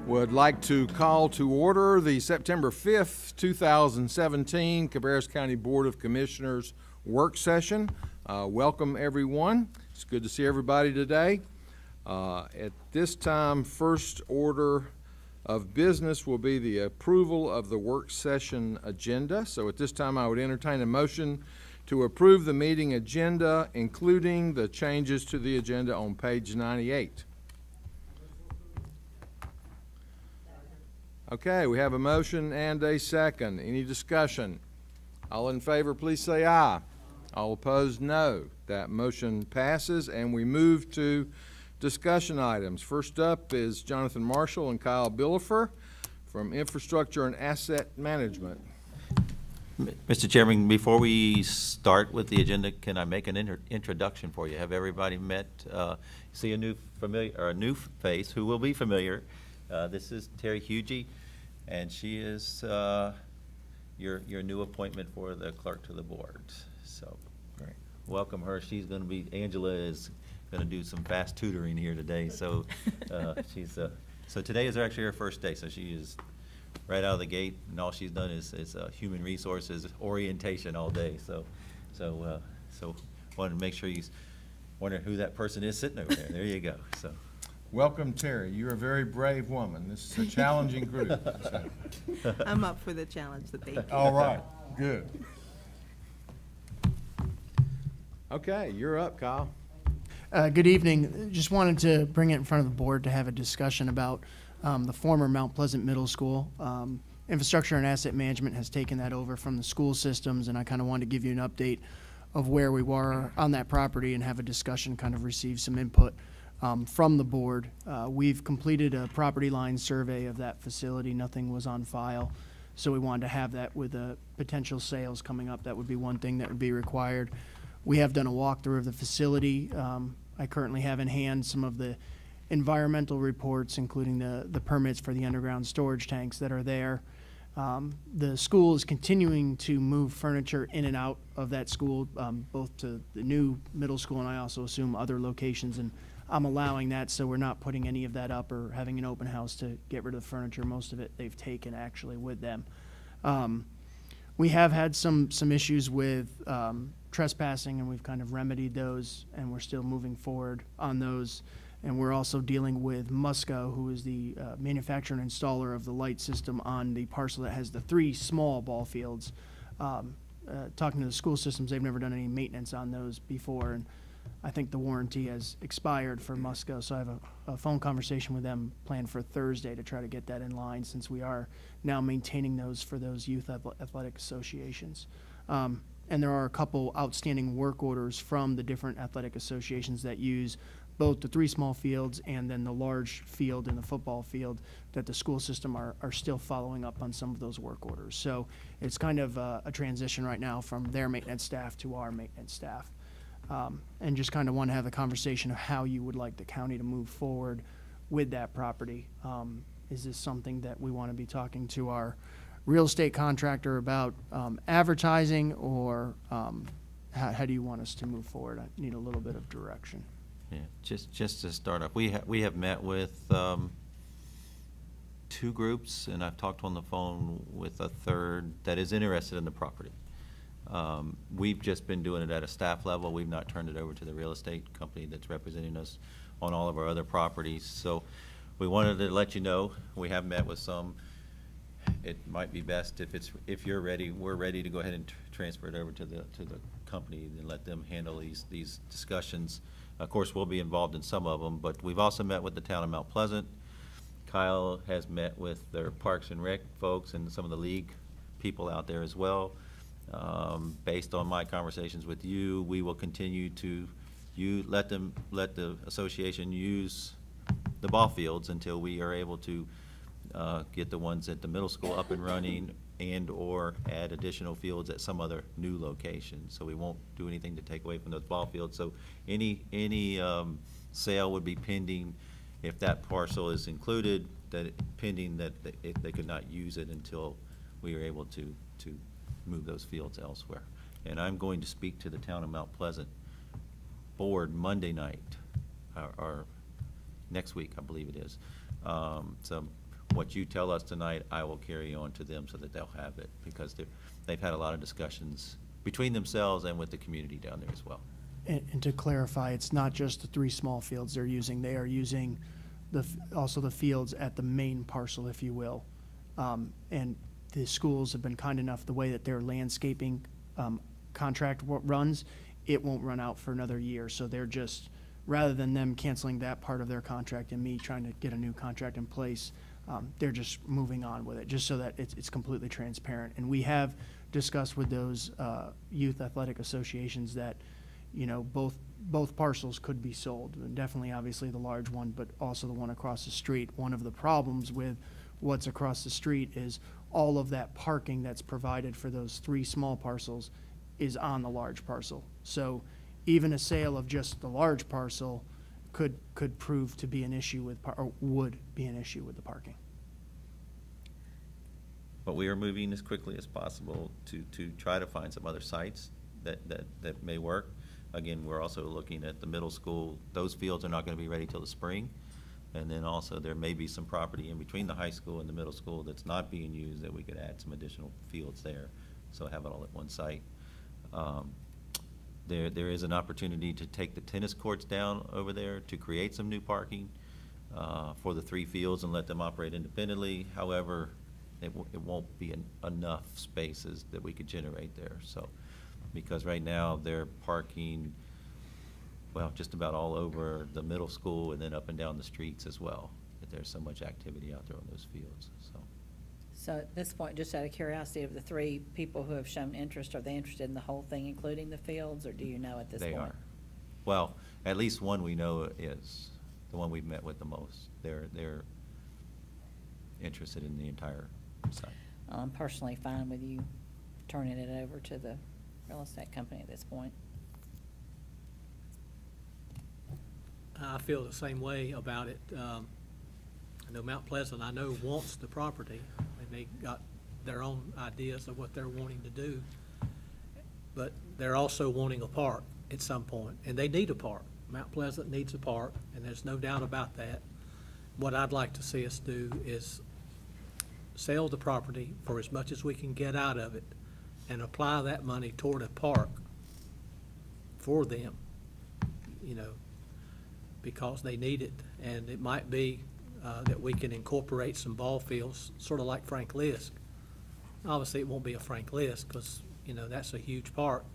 Would like to call to order the September 5th, 2017 Cabarrus County Board of Commissioners work session. Welcome, everyone. It's good to see everybody today. At this time, first order of business will be the approval of the work session agenda. So at this time, I would entertain a motion to approve the meeting agenda, including the changes to the agenda on page 98. Okay, we have a motion and a second. Any discussion? All in favor, please say aye. All opposed, no. That motion passes, and we move to discussion items. First up is Jonathan Marshall and Kyle Billifer from Infrastructure and Asset Management. Mr. Chairman, before we start with the agenda, can I make an introduction for you? Have everybody met? See a new face who will be familiar. This is Terry Hugie, and she is your new appointment for the clerk to the board. So, great. Welcome her. She's going to be. Angela is going to do some fast tutoring here today. So so today is actually her first day. So she is right out of the gate, and all she's done is human resources orientation all day. So wanted to make sure you wonder who that person is sitting over there. There you go. So. Welcome, Terry. You're a very brave woman. This is a challenging group. So. I'm up for the challenge, so thank you. All right, good. Okay, you're up, Kyle. Good evening. Just wanted to bring it in front of the board to have a discussion about the former Mount Pleasant Middle School. Infrastructure and Asset Management has taken that over from the school systems, and I kind of wanted to give you an update of where we were on that property and have a discussion, kind of receive some input from the board. We've completed a property line survey of that facility. Nothing was on file, so we wanted to have that with potential sales coming up. That would be one thing that would be required. We have done a walkthrough of the facility. I currently have in hand some of the environmental reports, including the permits for the underground storage tanks that are there. The school is continuing to move furniture in and out of that school, both to the new middle school and I also assume other locations, and I'm allowing that, so we're not putting any of that up or having an open house to get rid of the furniture. Most of it they've taken actually with them. We have had some issues with trespassing, and we've kind of remedied those, and we're still moving forward on those. And we're also dealing with Musco, who is the manufacturer and installer of the light system on the parcel that has the 3 small ball fields. Talking to the school systems, they've never done any maintenance on those before, and I think the warranty has expired for Musco, so I have a phone conversation with them planned for Thursday to try to get that in line, since we are now maintaining those for those youth athletic associations. And there are a couple outstanding work orders from the different athletic associations that use both the 3 small fields and then the large field and the football field that the school system are still following up on some of those work orders. So it's kind of a transition right now from their maintenance staff to our maintenance staff. And just kind of want to have a conversation of how you would like the county to move forward with that property. Is this something that we want to be talking to our real estate contractor about advertising, or how do you want us to move forward? I need a little bit of direction. Yeah, just to start off, we have met with 2 groups, and I've talked on the phone with a third that is interested in the property. We've just been doing it at a staff level. We've not turned it over to the real estate company that's representing us on all of our other properties. So we wanted to let you know we have met with some. It might be best if you're ready, we're ready to go ahead and transfer it over to the company and let them handle these discussions. Of course, we'll be involved in some of them, but we've also met with the town of Mount Pleasant. Kyle has met with their Parks and Rec folks and some of the league people out there as well. Based on my conversations with you, we will continue to let the association use the ball fields until we are able to get the ones at the middle school up and running and or add additional fields at some other new location. So we won't do anything to take away from those ball fields. So any sale would be pending if that parcel is included, pending that they could not use it until we are able to move those fields elsewhere. And I'm going to speak to the town of Mount Pleasant board Monday night or next week, I believe it is. So what you tell us tonight, I will carry on to them so that they'll have it, because they've had a lot of discussions between themselves and with the community down there as well. And to clarify, it's not just the 3 small fields they're using. They are using also the fields at the main parcel, if you will. And the schools have been kind enough, the way that their landscaping contract runs, it won't run out for another year. So they're just, rather than them canceling that part of their contract and me trying to get a new contract in place, they're just moving on with it, just so that it's completely transparent. And we have discussed with those youth athletic associations that, you know, both parcels could be sold. And definitely, obviously, the large one, but also the one across the street. One of the problems with what's across the street is all of that parking that's provided for those 3 small parcels is on the large parcel. So even a sale of just the large parcel could prove to be an issue with, or would be an issue with the parking. But we are moving as quickly as possible to try to find some other sites that may work. Again, we're also looking at the middle school. Those fields are not going to be ready till the spring. And then also there may be some property in between the high school and the middle school that's not being used that we could add some additional fields there. So have it all at one site. There is an opportunity to take the tennis courts down over there to create some new parking for the 3 fields and let them operate independently. However, it won't be enough spaces that we could generate there. So, because right now they're parking, well, just about all over the middle school and then up and down the streets as well. That there's so much activity out there on those fields. So at this point, just out of curiosity, of the 3 people who have shown interest, are they interested in the whole thing, including the fields, or do you know at this point? They are. Well, at least one we know is, the one we've met with the most. They're interested in the entire site. I'm personally fine with you turning it over to the real estate company at this point. I feel the same way about it. I know Mount Pleasant, I know, wants the property, and they got their own ideas of what they're wanting to do. But they're also wanting a park at some point, and they need a park. Mount Pleasant needs a park, and there's no doubt about that. What I'd like to see us do is sell the property for as much as we can get out of it and apply that money toward a park for them, you know, because they need it. And it might be that we can incorporate some ball fields, sort of like Frank Lisk. Obviously, it won't be a Frank Lisk because, you know, that's a huge park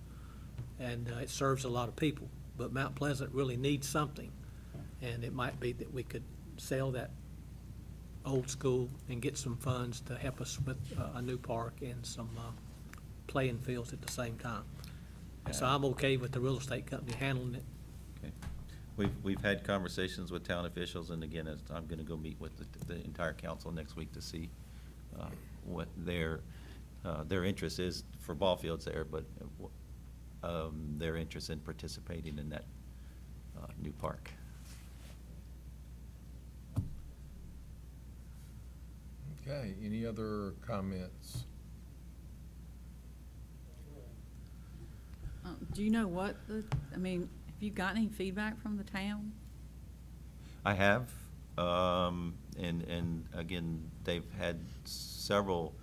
and it serves a lot of people. But Mount Pleasant really needs something. And it might be that we could sell that old school and get some funds to help us with a new park and some playing fields at the same time. And so I'm okay with the real estate company handling it. Okay. We've had conversations with town officials, and again, I'm going to go meet with the entire council next week to see what their interest is for ball fields there, but their interest in participating in that new park. Okay, any other comments? Do you know what have you gotten any feedback from the town? I have, and again, they've had several,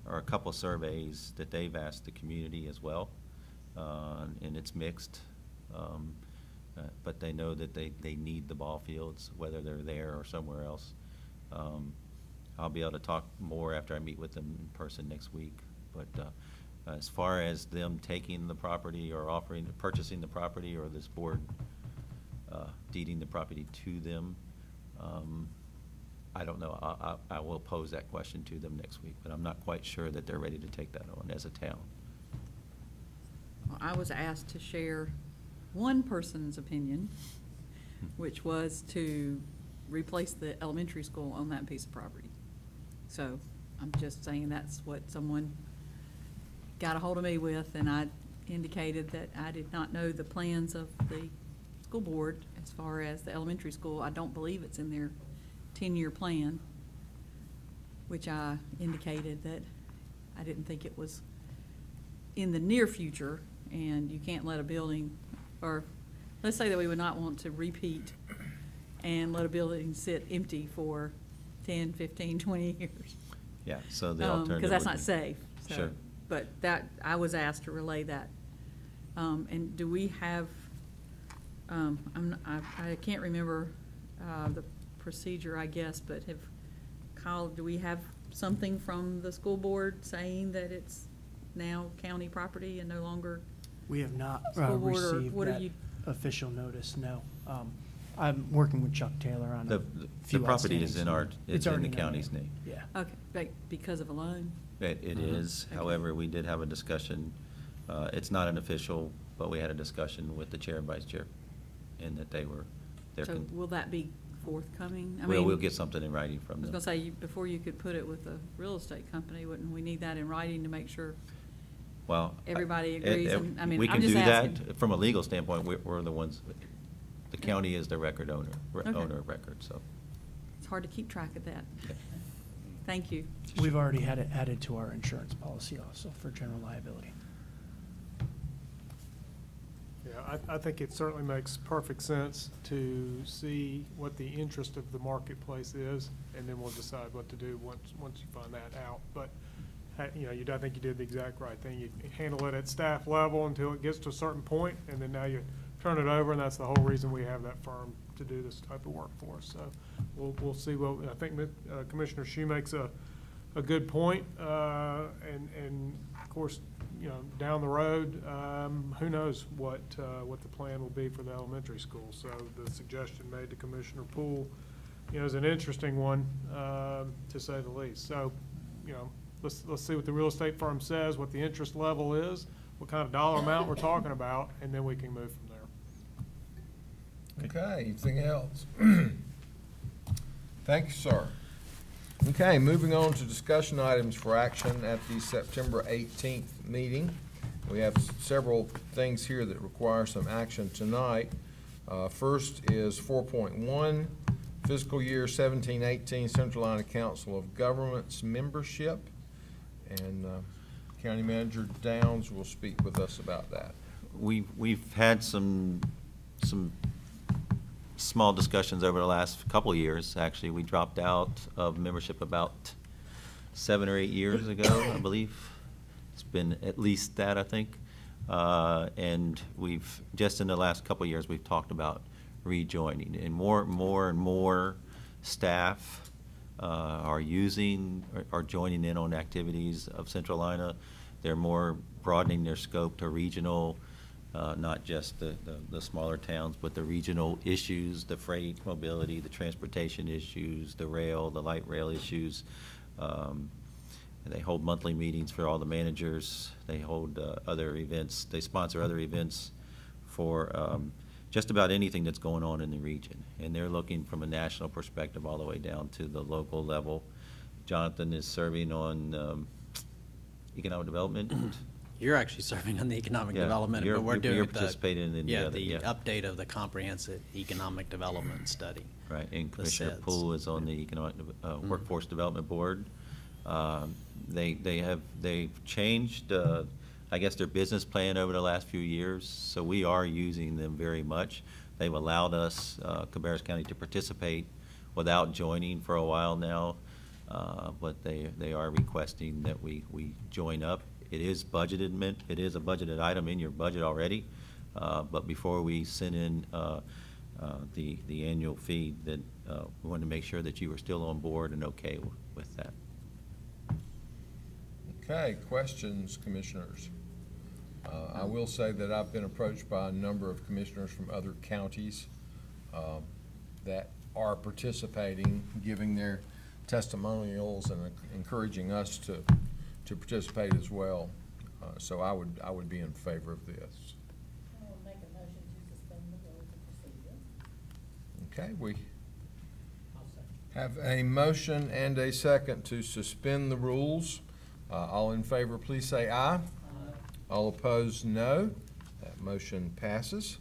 or a couple surveys that they've asked the community as well, and it's mixed. But they know that they need the ball fields, whether they're there or somewhere else. I'll be able to talk more after I meet with them in person next week. But as far as them taking the property or purchasing the property, or this board deeding the property to them, I don't know. I will pose that question to them next week, but I'm not quite sure that they're ready to take that on as a town. Well, I was asked to share one person's opinion, which was to replace the elementary school on that piece of property. So I'm just saying that's what someone got a hold of me with, and I indicated that I did not know the plans of the school board as far as the elementary school. I don't believe it's in their 10-year plan, which I indicated that I didn't think it was in the near future, and you can't let a building or let's say that we would not want to repeat and let a building sit empty for 10, 15, 20 years. Yeah, so the alternative Because that's would not be- safe. So, Sure. But that, I was asked to relay that. And do we have, I can't remember the procedure, I guess, but Kyle, do we have something from the school board saying that it's now county property and no longer? We have not School board, or received what are that you- official notice, no. I'm working with Chuck Taylor on The, a the few property is in our, outstandings. it's in already the in our county's name. Yeah. Okay, because of a loan? It is, Okay. however, we did have a discussion, it's not an official, but we had a discussion with the chair and vice chair, and that they're. So will that be forthcoming? I We'll mean, get something in writing I from was them. gonna say, before you could put it with a real estate company, wouldn't we need that in writing to make sure? Well. Everybody agrees, and, I mean, We I'm can just do that, asking. from a legal standpoint, we're the ones, the county is the record owner, Okay. owner of record, so. It's hard to keep track of that. yeah. Thank you. We've already had it added to our insurance policy also for general liability. Yeah, I think it certainly makes perfect sense to see what the interest of the marketplace is, and then we'll decide what to do once you find that out. But, you know, I think you did the exact right thing. You handle it at staff level until it gets to a certain point, and then now you turn it over, and that's the whole reason we have that firm to do this type of work for us. So we'll see what, I think Commissioner Shue makes a good point, and of course, you know, down the road, who knows what the plan will be for the elementary school. So the suggestion made to Commissioner Poole, you know, is an interesting one, to say the least. So, you know, let's see what the real estate firm says, what the interest level is, what kind of dollar amount we're talking about, and then we can move from there. Okay, anything else? Thank you, sir. Okay, moving on to discussion items for action at the September 18th meeting. We have several things here that require some action tonight. First is 4.1, fiscal year 17-18 Central Iowa Council of Governments membership. And County Manager Downs will speak with us about that. We've had some small discussions over the last couple of years. Actually, we dropped out of membership about 7 or 8 years ago, I believe. It's been at least that, I think. And we've, just in the last couple of years, we've talked about rejoining. And more staff are joining in on activities of Central Iowa. They're more broadening their scope to regional, not just the smaller towns, but the regional issues, the freight mobility, the transportation issues, the rail, the light rail issues. They hold monthly meetings for all the managers. They hold other events. They sponsor other events for just about anything that's going on in the region. And they're looking from a national perspective all the way down to the local level. Jonathan is serving on economic development. You're actually serving on the economic Yeah, development, you're- but we're you're doing participating in the other, the yeah. update of the comprehensive economic development study. Right, and The Commissioner SEDS. Poole is on the Economic, Workforce Development Board. They've changed, I guess, their business plan over the last few years, so we are using them very much. They've allowed us, Cabarrus County, to participate without joining for a while now, but they are requesting that we join up. It is budgeted, it is a budgeted item in your budget already, but before we send in the annual fee, that we wanted to make sure that you were still on board and okay with that. Okay, questions, commissioners? I will say that I've been approached by a number of commissioners from other counties that are participating, giving their testimonials and encouraging us to participate as well. So I would be in favor of this. I will make a motion to suspend the rules of procedure. Okay, we have a motion and a second to suspend the rules. All in favor, please say aye. Aye. All opposed, no. That motion passes.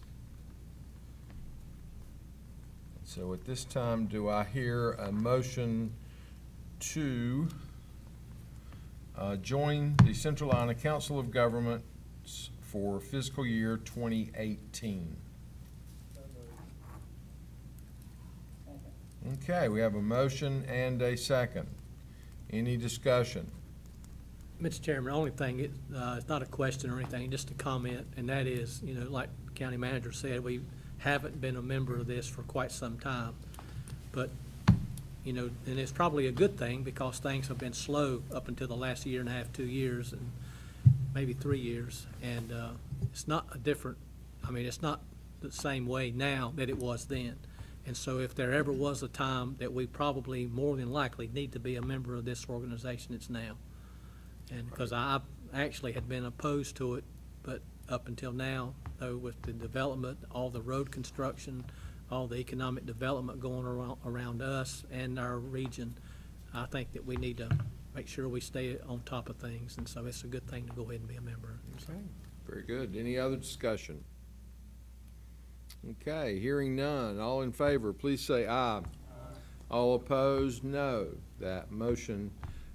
So at this time, do I hear a motion to join the Central Iowa Council of Governments for fiscal year 2018? Okay, we have a motion and a second. Any discussion? Mr. Chairman, the only thing, it's not a question or anything, just a comment, and that is, like the county manager said, we haven't been a member of this for quite some time. But, and it's probably a good thing because things have been slow up until the last year and a half, 2 years, and maybe 3 years. And it's not it's not the same way now that it was then. And so if there ever was a time that we probably more than likely need to be a member of this organization, it's now. And because I actually had been opposed to it, but up until now, though, with the development, all the road construction, all the economic development going around us and our region, I think that we need to make sure we stay on top of things. And so it's a good thing to go ahead and be a member. Okay, very good. Any other discussion? Okay, hearing none. All in favor, please say aye. All opposed, no. That motion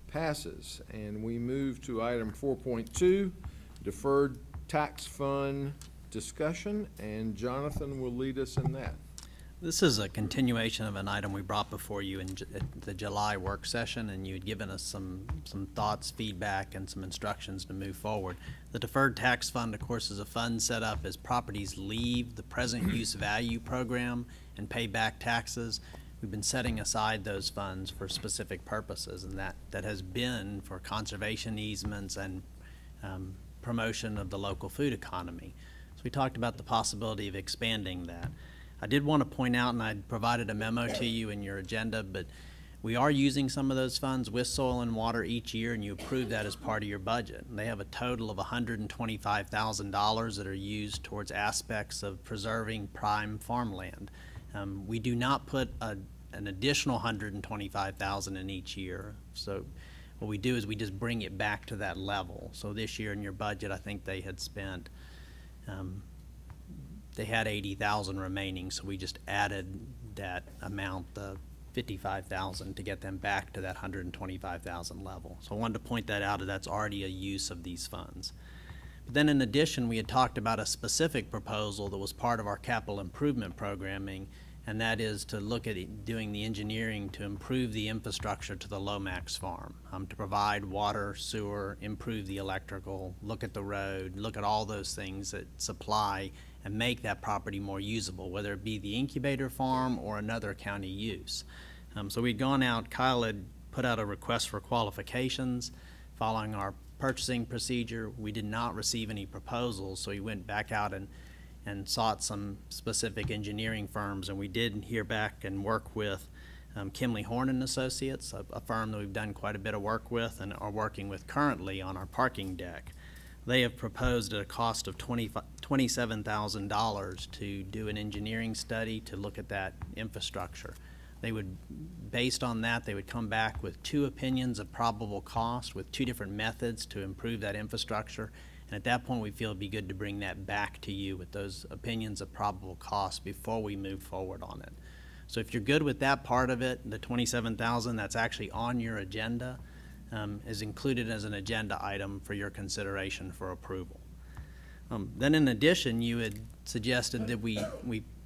passes. And we move to item 4.2, deferred tax fund discussion, and Jonathan will lead us in that. This is a continuation of an item we brought before you in the July work session, and you'd given us some thoughts, feedback, and some instructions to move forward. The deferred tax fund, of course, is a fund set up as properties leave the present use value program and pay back taxes. We've been setting aside those funds for specific purposes, and that has been for conservation easements and promotion of the local food economy. So we talked about the possibility of expanding that. I did want to point out, and I provided a memo to you in your agenda, but we are using some of those funds with soil and water each year, and you approve that as part of your budget. And they have a total of $125,000 that are used towards aspects of preserving prime farmland. We do not put an additional $125,000 in each year. So what we do is we just bring it back to that level. So this year in your budget, I think they had spent they had $80,000 remaining, so we just added that amount, the $55,000, to get them back to that $125,000 level. So I wanted to point that out, that's already a use of these funds. But then in addition, we had talked about a specific proposal that was part of our capital improvement programming, and that is to look at doing the engineering to improve the infrastructure to the Lomax farm, to provide water, sewer, improve the electrical, look at the road, look at all those things that supply and make that property more usable, whether it be the incubator farm or another county use. So we'd gone out, Kyle had put out a request for qualifications following our purchasing procedure. We did not receive any proposals, so he went back out and sought some specific engineering firms, and we did hear back and work with Kimley Horn and Associates, a firm that we've done quite a bit of work with and are working with currently on our parking deck. They have proposed at a cost of $27,000 to do an engineering study to look at that infrastructure. They would, based on that, they would come back with 2 opinions of probable cost with 2 different methods to improve that infrastructure. And at that point, we feel it'd be good to bring that back to you with those opinions of probable cost before we move forward on it. So if you're good with that part of it, the $27,000 that's actually on your agenda is included as an agenda item for your consideration for approval. Then in addition, you had suggested that we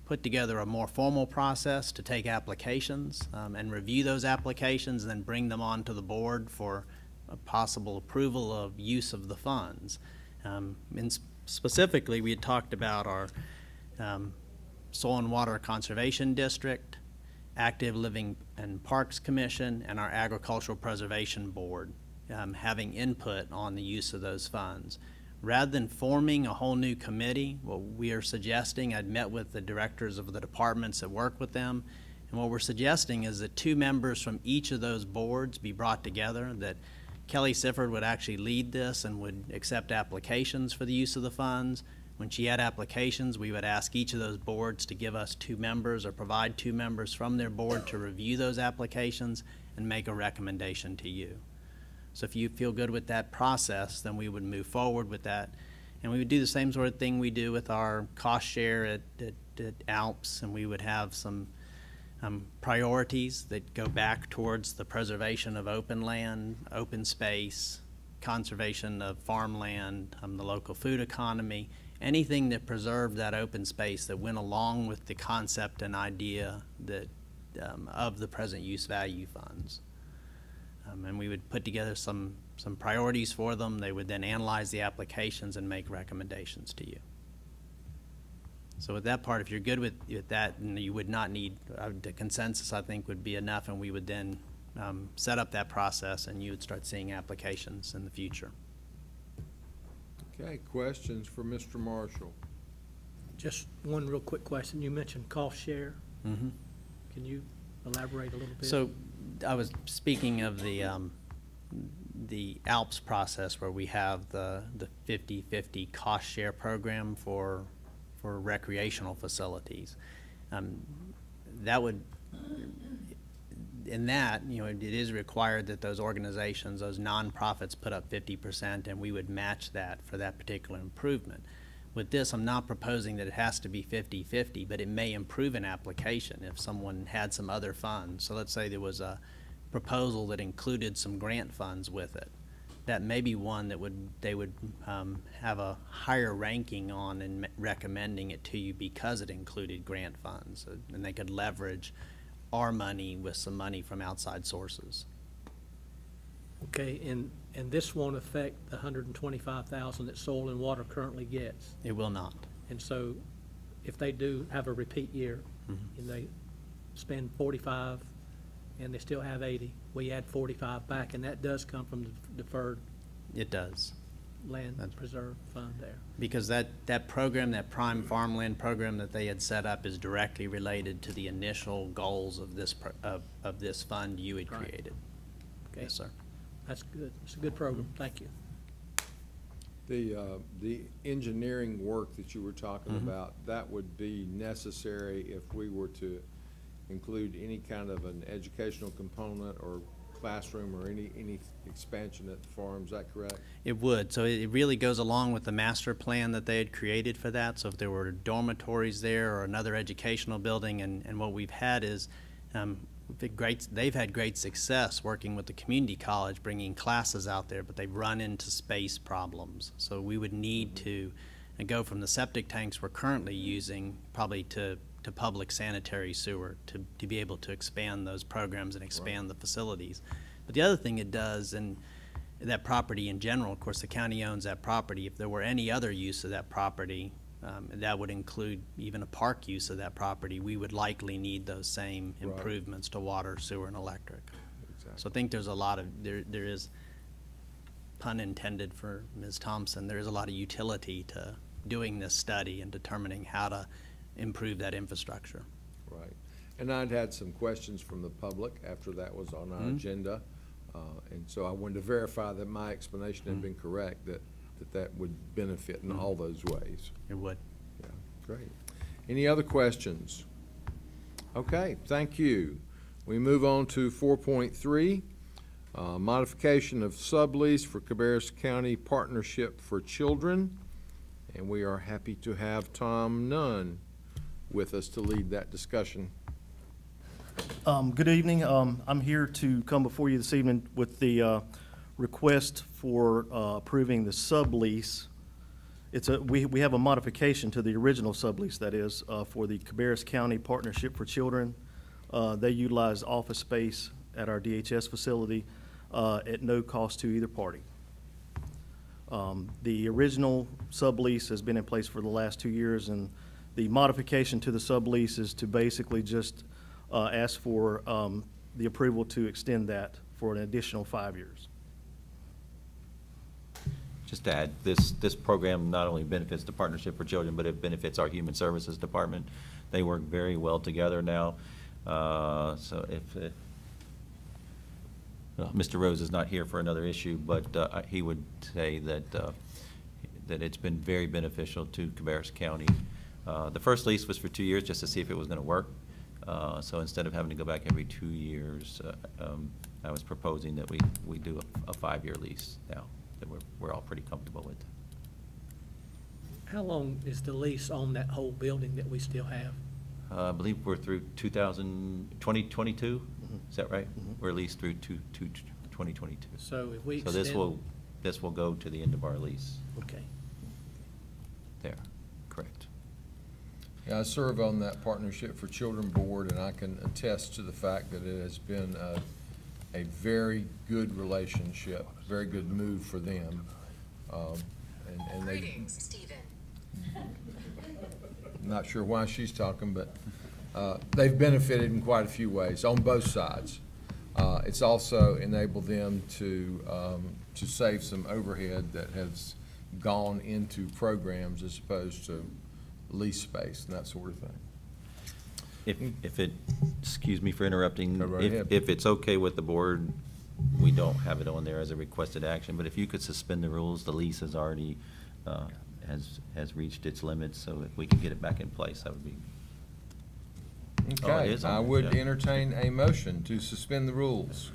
put together a more formal process to take applications and review those applications and then bring them on to the board for a possible approval of use of the funds. And specifically, we had talked about our Soil and Water Conservation District, Active Living and Parks Commission, and our Agricultural Preservation Board having input on the use of those funds. Rather than forming a whole new committee, what we are suggesting, I'd met with the directors of the departments that work with them, and what we're suggesting is that 2 members from each of those boards be brought together, that Kelly Sifford would actually lead this and would accept applications for the use of the funds. When she had applications, we would ask each of those boards to give us 2 members or provide 2 members from their board to review those applications and make a recommendation to you. So if you feel good with that process, then we would move forward with that. And we would do the same sort of thing we do with our cost share at ALPS, and we would have some priorities that go back towards the preservation of open land, open space, conservation of farmland, the local food economy, anything that preserved that open space that went along with the concept and idea that of the present use value funds. And we would put together some priorities for them. They would then analyze the applications and make recommendations to you. So with that part, if you're good with that, and you would not need, the consensus, I think, would be enough, and we would then set up that process, and you would start seeing applications in the future. Okay, questions for Mr. Marshall? Just one real quick question. You mentioned cost share. Mm-hmm. Can you elaborate a little bit? So I was speaking of the ALPS process where we have the 50/50 cost share program for recreational facilities. That would, in that, you know, it is required that those organizations, those nonprofits put up 50%, and we would match that for that particular improvement. With this, I'm not proposing that it has to be 50/50, but it may improve an application if someone had some other funds. So let's say there was a proposal that included some grant funds with it. That may be one that they would have a higher ranking on in recommending it to you because it included grant funds, and they could leverage our money with some money from outside sources. Okay, and this won't affect the 125,000 that Soil and Water currently gets. It will not. And so if they do have a repeat year and they spend 45 and they still have 80, we add 45 back, and that does come from the deferred It does. land preserve fund there. Because that program, that prime farmland program that they had set up is directly related to the initial goals of this, of this fund you had Right. created. Okay. Yes, sir. That's good. It's a good program. Thank you. The engineering work that you were talking about, that would be necessary if we were to include any kind of an educational component or classroom or any expansion at the farm, is that correct? It would. So it really goes along with the master plan that they had created for that. So if there were dormitories there or another educational building, and what we've had is they've had great success working with the community college, bringing classes out there, but they've run into space problems. So we would need to go from the septic tanks we're currently using probably to public sanitary sewer to be able to expand those programs and expand the facilities. But the other thing it does, and that property in general, of course, the county owns that property. If there were any other use of that property, that would include even a park use of that property, we would likely need those same improvements to water, sewer, and electric. Exactly. So I think there's a lot of, there is, pun intended for Ms. Thompson, there is a lot of utility to doing this study and determining how to improve that infrastructure. Right. And I'd had some questions from the public after that was on our agenda. And so I wanted to verify that my explanation had been correct, that would benefit in all those ways. It would. Yeah, great. Any other questions? Okay, thank you. We move on to 4.3, modification of sublease for Cabarrus County Partnership for Children. And we are happy to have Tom Nunn with us to lead that discussion. Good evening. I'm here to come before you this evening with the request for approving the sublease. We have a modification to the original sublease, that is, for the Cabarrus County Partnership for Children. They utilize office space at our DHS facility at no cost to either party. The original sublease has been in place for the last 2 years, and the modification to the sublease is to basically just ask for the approval to extend that for an additional 5 years. Just to add, this program not only benefits the Partnership for Children, but it benefits our Human Services Department. They work very well together now. So if Mr. Rose is not here for another issue, but he would say that it's been very beneficial to Cabarrus County. The first lease was for 2 years just to see if it was going to work. So instead of having to go back every 2 years, I was proposing that we do a 5-year lease now that we're all pretty comfortable with. How long is the lease on that whole building that we still have? I believe we're through 2022. Is that right? We're leased through 2022. So if we So extend. this will go to the end of our lease Okay. there, correct. Yeah, I serve on that Partnership for Children Board, and I can attest to the fact that it has been a very good relationship, very good move for them. And they. Greetings, Stephen. Not sure why she's talking, but they've benefited in quite a few ways on both sides. It's also enabled them to save some overhead that has gone into programs as opposed to lease space and that sort of thing. If it, excuse me for interrupting. Go right ahead. If it's okay with the board, we don't have it on there as a requested action, but if you could suspend the rules, the lease has already, has reached its limits, so if we could get it back in place, that would be. Oh, it Okay, is on I there, would yeah. entertain a motion to suspend the rules.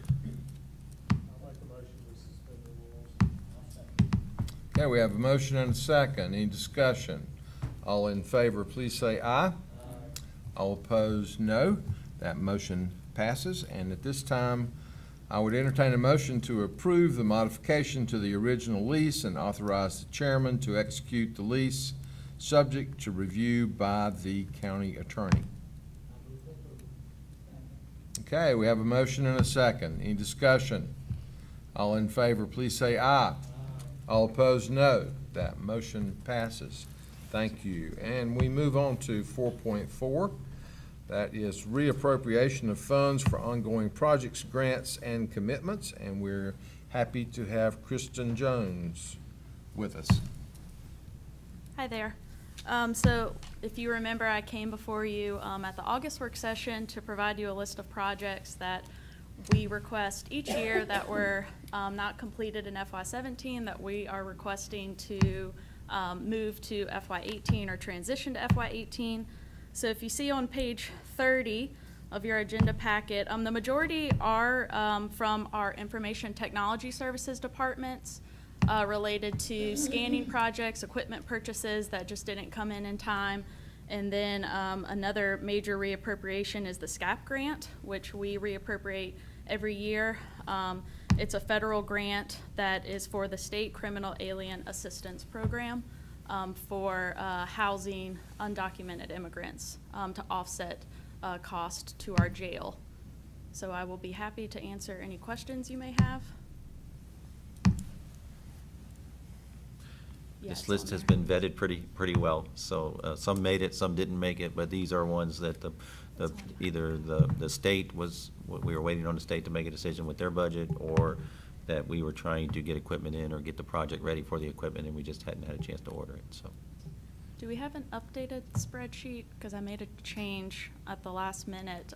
Okay, we have a motion and a second. Any discussion? All in favor, please say aye. All opposed, no. That motion passes, and at this time, I would entertain a motion to approve the modification to the original lease and authorize the chairman to execute the lease, subject to review by the county attorney. Okay, we have a motion and a second. Any discussion? All in favor, please say aye. All opposed, no. That motion passes. Thank you. And we move on to 4.4. That is reappropriation of funds for ongoing projects, grants, and commitments. And we're happy to have Kristen Jones with us. Hi there. So if you remember, I came before you at the August work session to provide you a list of projects that we request each year that were not completed in FY17 that we are requesting to move to FY18 or transition to FY18. So if you see on page 30 of your agenda packet, the majority are from our information technology services departments related to scanning projects, equipment purchases that just didn't come in time. And then another major reappropriation is the SCAP grant, which we reappropriate every year. It's a federal grant that is for the State Criminal Alien Assistance Program for housing undocumented immigrants to offset cost to our jail. So I will be happy to answer any questions you may have. Yes, This list on has there. been vetted pretty well, so some made it, some didn't make it, but these are ones that either the state was, we were waiting on the state to make a decision with their budget, or that we were trying to get equipment in or get the project ready for the equipment, and we just hadn't had a chance to order it, so. Do we have an updated spreadsheet? Because I made a change at the last minute,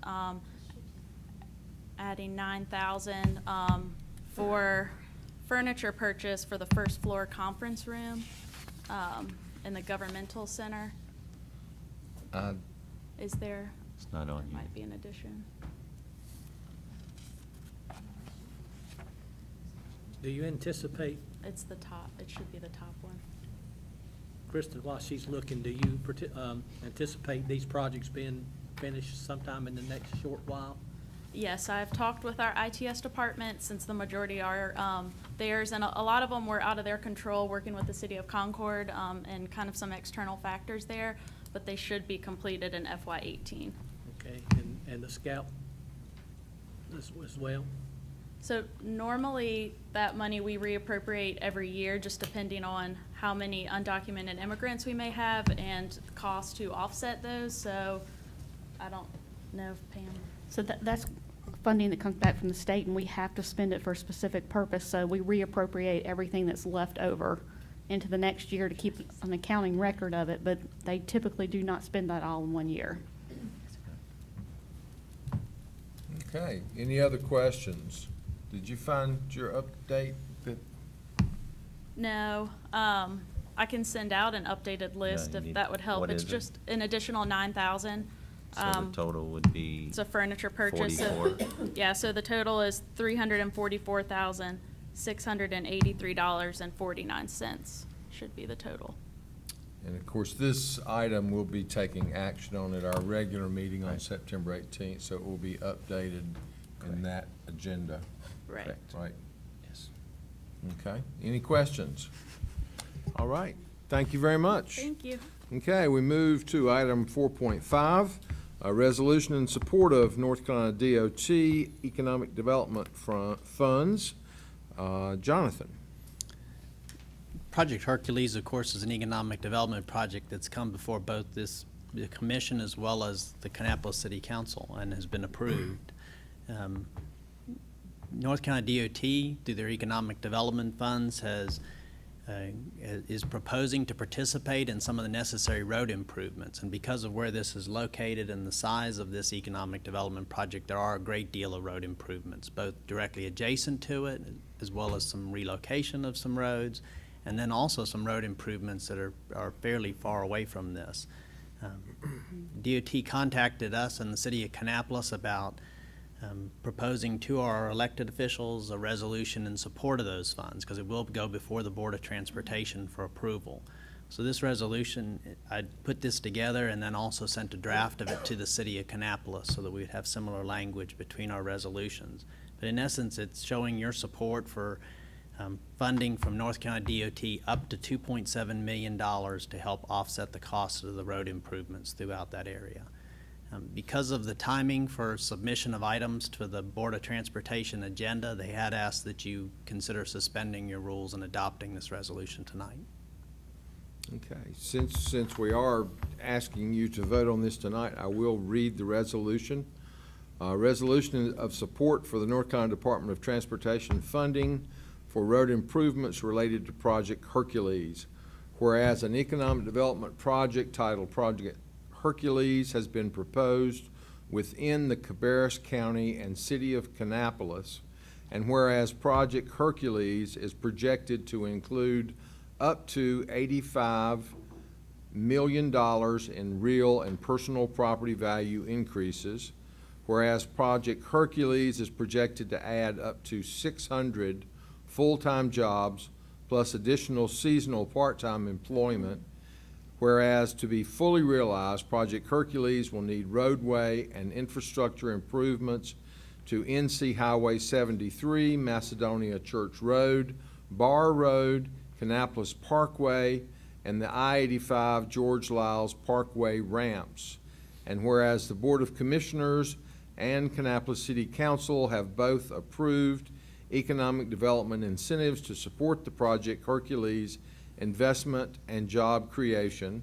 adding 9,000 for furniture purchase for the first floor conference room in the governmental center. Is there? It's not on There here. might be an addition. Do you anticipate, It's the top, it should be the top one. Kristen, while she's looking, do you anticipate these projects being finished sometime in the next short while? Yes, I've talked with our ITS department since the majority are theirs, and a lot of them were out of their control, working with the city of Concord and kind of some external factors there, but they should be completed in FY18. Okay, and the SCAP as well? So normally, that money we reappropriate every year, just depending on how many undocumented immigrants we may have and cost to offset those, so I don't know if Pam. So that's funding that comes back from the state, and we have to spend it for a specific purpose, so we reappropriate everything that's left over into the next year to keep an accounting record of it, but they typically do not spend that all in one year. Okay, any other questions? Did you find your update that? No, I can send out an updated list you if need- that would help. what It's is it? just an additional 9,000. So the total would be It's a furniture purchase. So- 44. Yeah, so the total is $344,683.49 should be the total. And of course, this item will be taking action on at our regular meeting on September 18th, so it will be updated in that agenda, Right. Correct. right? Yes. Okay, any questions? All right, thank you very much. Thank you. Okay, we move to item 4.5, a resolution in support of North Carolina DOT Economic Development Funds. Jonathan. Project Hercules, of course, is an economic development project that's come before both the commission as well as the Kannapolis City Council and has been approved. North Carolina DOT, through their economic development funds, is proposing to participate in some of the necessary road improvements. And because of where this is located and the size of this economic development project, there are a great deal of road improvements, both directly adjacent to it, as well as some relocation of some roads, and then also some road improvements that are fairly far away from this. DOT contacted us and the city of Kannapolis about proposing to our elected officials a resolution in support of those funds, because it will go before the Board of Transportation for approval. So this resolution, I put this together and then also sent a draft of it to the city of Kannapolis so that we'd have similar language between our resolutions. But in essence, it's showing your support for funding from North Carolina DOT up to $2.7 million to help offset the cost of the road improvements throughout that area. Because of the timing for submission of items to the Board of Transportation agenda, they had asked that you consider suspending your rules and adopting this resolution tonight. Okay, since we are asking you to vote on this tonight, I will read the resolution. Resolution of support for the North Carolina Department of Transportation funding for road improvements related to Project Hercules. Whereas an economic development project titled Project Hercules has been proposed within the Cabarrus County and City of Kannapolis, and whereas Project Hercules is projected to include up to $85 million in real and personal property value increases, whereas Project Hercules is projected to add up to 600 full-time jobs plus additional seasonal part-time employment, whereas to be fully realized, Project Hercules will need roadway and infrastructure improvements to NC Highway 73, Macedonia Church Road, Barr Road, Kannapolis Parkway, and the I-85 George Liles Parkway ramps. And whereas the Board of Commissioners and Kannapolis City Council have both approved economic development incentives to support the Project Hercules investment and job creation,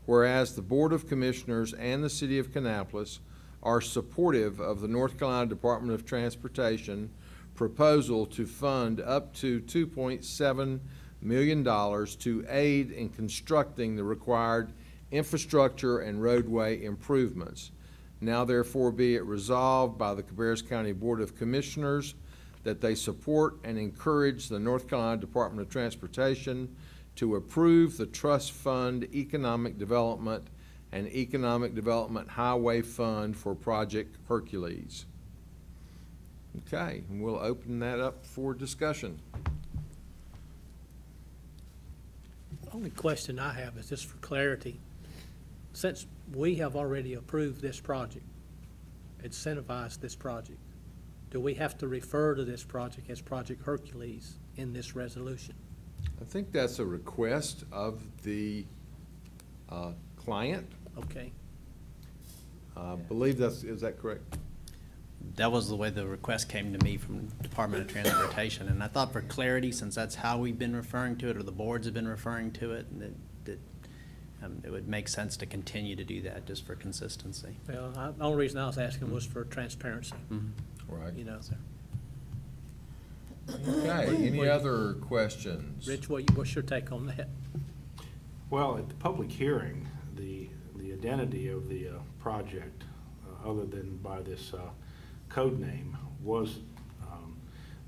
whereas the Board of Commissioners and the City of Kannapolis are supportive of the North Carolina Department of Transportation proposal to fund up to $2.7 million to aid in constructing the required infrastructure and roadway improvements. Now therefore be it resolved by the Cabarrus County Board of Commissioners that they support and encourage the North Carolina Department of Transportation to approve the Trust Fund Economic Development and Economic Development Highway Fund for Project Hercules. Okay, and we'll open that up for discussion. Only question I have is just for clarity. Since we have already approved this project, incentivized this project, do we have to refer to this project as Project Hercules in this resolution? I think that's a request of the client. Okay. Believe is that correct? That was the way the request came to me from Department of Transportation. And I thought for clarity, since that's how we've been referring to it, or the boards have been referring to it, that it would make sense to continue to do that just for consistency. Well, the only reason I was asking was for transparency. Right. You know. Okay, any other questions? Rich, what's your take on that? Well, at the public hearing, the identity of the project, other than by this code name, was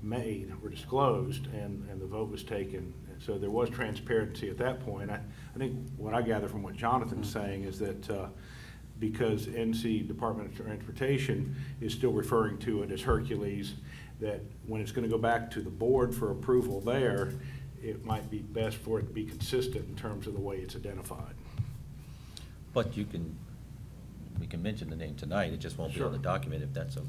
made or disclosed, and the vote was taken. So there was transparency at that point. I think what I gather from what Jonathan's saying is that because NC Department of Transportation is still referring to it as Hercules, that when it's going to go back to the board for approval there, it might be best for it to be consistent in terms of the way it's identified. But we can mention the name tonight, it just won't be on the document if that's a.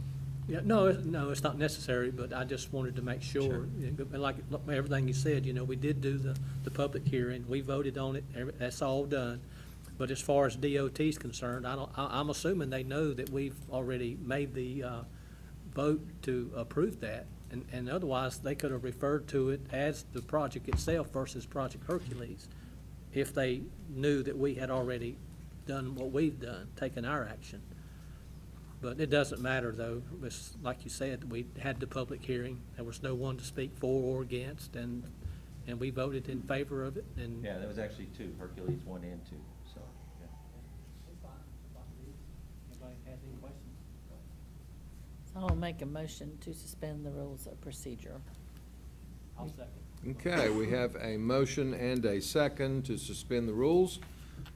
Yeah, no, it's not necessary, but I just wanted to make sure. Like everything you said, we did do the public hearing, we voted on it, that's all done. But as far as DOT's concerned, I'm assuming they know that we've already made the vote to approve that. And otherwise, they could have referred to it as the project itself versus Project Hercules if they knew that we had already done what we've done, taken our action. But it doesn't matter, though. It's like you said, we had the public hearing. There was no one to speak for or against, and we voted in favor of it. And Yeah, there was actually two, Hercules 1 and 2, so, yeah. Anybody has any questions? So I'll make a motion to suspend the rules of procedure. I'll second. Okay, we have a motion and a second to suspend the rules.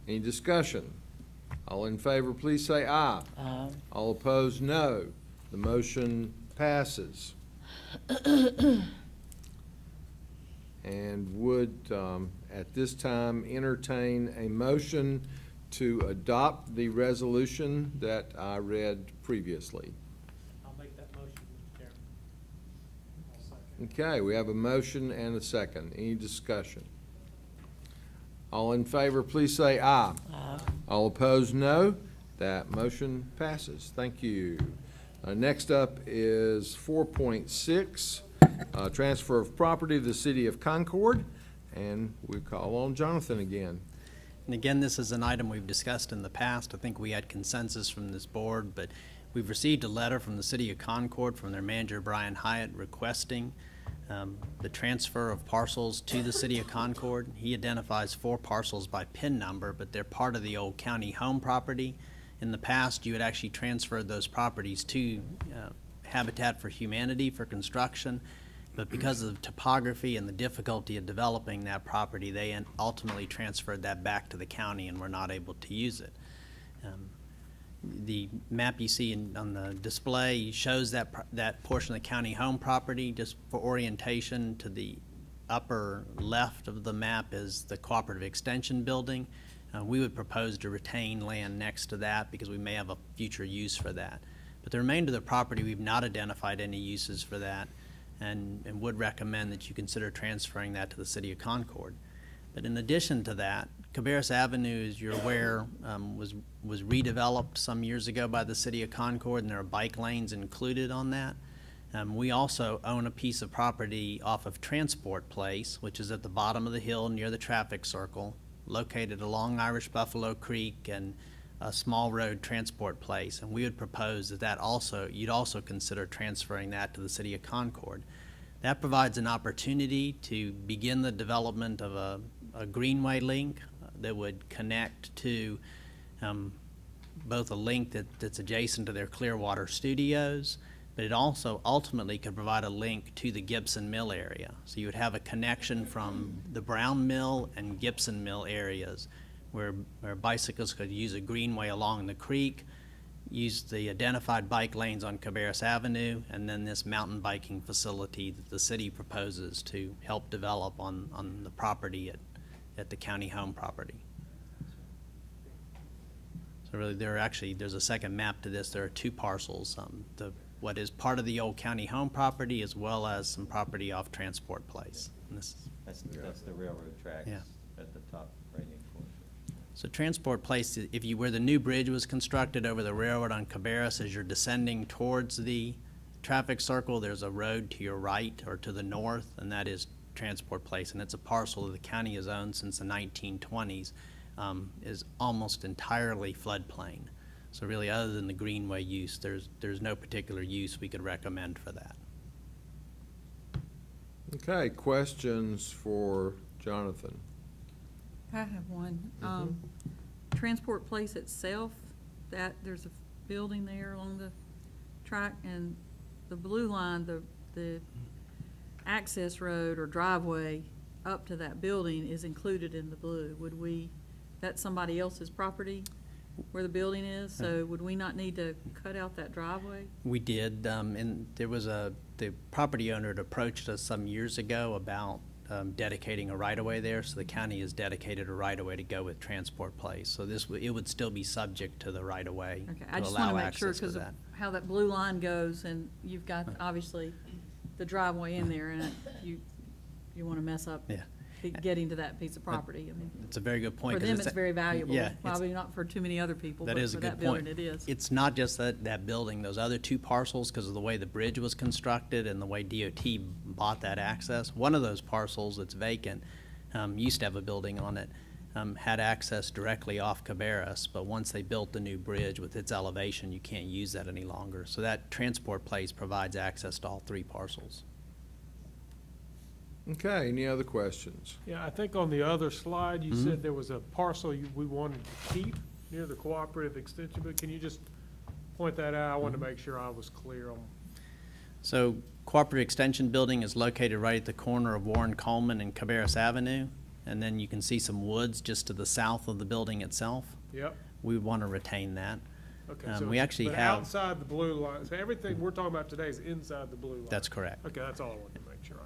Any discussion? All in favor, please say aye. Aye. All opposed, no. The motion passes. And would, at this time, entertain a motion to adopt the resolution that I read previously. I'll make that motion, Mr. Chairman. I'll second. Okay, we have a motion and a second. Any discussion? All in favor, please say aye. Aye. All opposed, no. That motion passes. Thank you. Next up is 4.6, transfer of property to the City of Concord, and we call on Jonathan again. And again, this is an item we've discussed in the past. I think we had consensus from this board, but we've received a letter from the City of Concord from their manager, Brian Hyatt, requesting the transfer of parcels to the City of Concord. He identifies 4 parcels by PIN number, but they're part of the old county home property. In the past, you had actually transferred those properties to Habitat for Humanity for construction, but because of the topography and the difficulty of developing that property, they ultimately transferred that back to the county and were not able to use it. The map you see on the display shows that portion of the county home property. Just for orientation, to the upper left of the map is the Cooperative Extension Building. We would propose to retain land next to that because we may have a future use for that. But the remainder of the property, we've not identified any uses for that, and would recommend that you consider transferring that to the City of Concord. But in addition to that, Cabarrus Avenue, as you're aware, was redeveloped some years ago by the City of Concord, and there are bike lanes included on that. We also own a piece of property off of Transport Place, which is at the bottom of the hill near the traffic circle, located along Irish Buffalo Creek and a small road, Transport Place. And we would propose that you'd also consider transferring that to the City of Concord. That provides an opportunity to begin the development of a greenway link that would connect to both a link that's adjacent to their Clearwater studios, but it also ultimately could provide a link to the Gibson Mill area. So you would have a connection from the Brown Mill and Gibson Mill areas where bicyclists could use a greenway along the creek, use the identified bike lanes on Cabarrus Avenue, and then this mountain biking facility that the city proposes to help develop on the property at the county home property. So really, there's a second map to this. There are 2 parcels, what is part of the old county home property as well as some property off Transport Place. And this is That's the railroad tracks Yeah. at the top right-hand corner. So Transport Place, where the new bridge was constructed over the railroad on Cabarrus, as you're descending towards the traffic circle, there's a road to your right or to the north, and that is Transport Place. And it's a parcel that the county has owned since the 1920s, is almost entirely floodplain. So really, other than the greenway use, there's no particular use we could recommend for that. Okay, questions for Jonathan? I have one. Transport Place itself, there's a building there along the track, and the blue line, the access road or driveway up to that building is included in the blue. That's somebody else's property where the building is, so would we not need to cut out that driveway? We did, and there was the property owner had approached us some years ago about dedicating a right-of-way there, so the county has dedicated a right-of-way to go with Transport Place. So it would still be subject to the right-of-way Okay, to I just want allow to make sure access for because of that. how that blue line goes, and you've got obviously the driveway in there, and you want to mess up. Yeah, getting to that piece of property. I mean, It's a very good point. for 'cause them, it's very valuable. Yeah, it's- Probably not for too many other people, That but is a for good that building, point. it is. It's not just that building, those other two parcels, because of the way the bridge was constructed and the way DOT bought that access. One of those parcels that's vacant, used to have a building on it, had access directly off Cabarrus, but once they built the new bridge with its elevation, you can't use that any longer. So that transport place provides access to all three parcels. Okay, any other questions? Yeah, I think on the other slide, you said there was a parcel we wanted to keep near the cooperative extension, but can you just point that out? I wanted to make sure I was clear on. So Cooperative Extension Building is located right at the corner of Warren Coleman and Cabarrus Avenue. And then you can see some woods just to the south of the building itself. Yep. We would want to retain that. Okay, We actually but have, outside the blue line, so everything we're talking about today is inside the blue line? that's correct. Okay, that's all I wanted to make sure.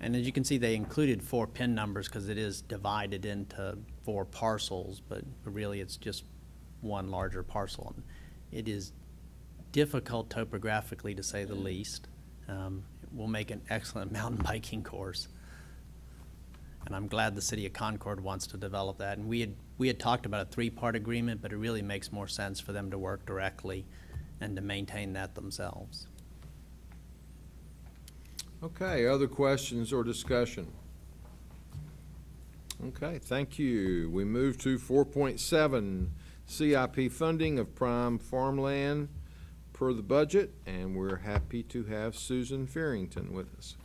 And as you can see, they included 4 PIN numbers because it is divided into 4 parcels, but really it's just one larger parcel. It is difficult topographically, to say the least. It will make an excellent mountain biking course. And I'm glad the city of Concord wants to develop that. And we had talked about a 3-part agreement, but it really makes more sense for them to work directly and to maintain that themselves. Okay, other questions or discussion? Okay, thank you. We move to 4.7, CIP funding of prime farmland per the budget, and we're happy to have Susan Farrington with us.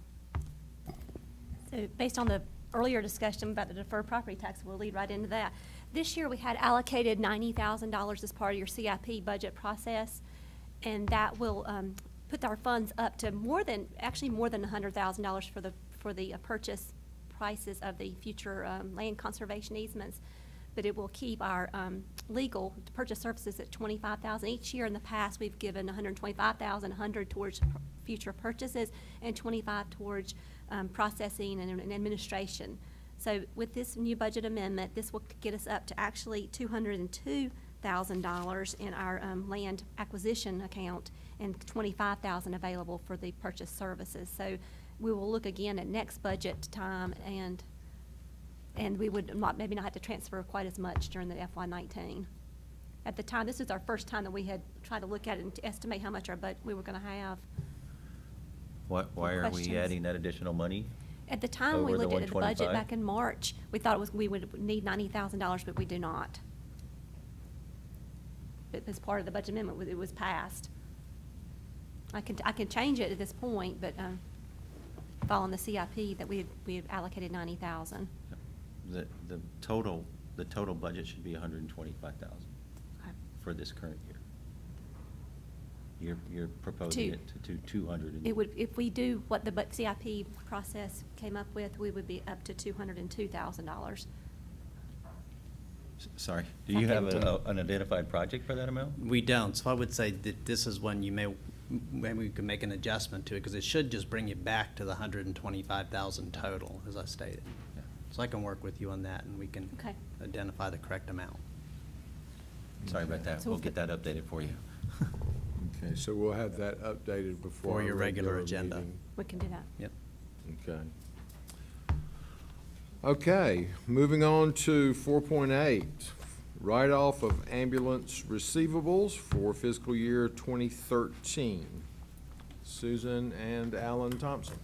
So based on the earlier discussion about the deferred property tax, we'll lead right into that. This year, we had allocated $90,000 as part of your CIP budget process, and that will put our funds up to more than $100,000 for the purchase prices of the future land conservation easements. But it will keep our legal purchase services at $25,000 each year. In the past, we've given $125,000, $100 towards future purchases, and $25 towards processing and administration. So with this new budget amendment, this will get us up to actually $202,000 in our land acquisition account and $25,000 available for the purchase services. So we will look again at next budget time, and we would maybe not have to transfer quite as much during the FY19. At the time, this is our first time that we had tried to look at it and to estimate how much we were going to have. Why are we questions? adding that additional money? At the time we Over the looked at the budget 125? back in March, we thought we would need $90,000, but we do not. But as part of the budget amendment, it was passed. I can change it at this point, but following the CIP that we had allocated $90,000. The total budget should be $125,000 for this current year. You're proposing it to 200. It would, if we do what the CIP process came up with, we would be up to $202,000. Sorry, do you have an identified project for that amount? We don't, so I would say that this is when maybe we can make an adjustment to it, because it should just bring you back to the 125,000 total, as I stated. Yeah. So I can work with you on that, and we can Okay. identify the correct amount. Sorry about that. So We'll get that updated for you. Okay, so we'll have that updated before For our your regular agenda. meeting. We can do that. Yep. Okay. Okay, moving on to 4.8, write-off of ambulance receivables for fiscal year 2013. Susan and Alan Thompson.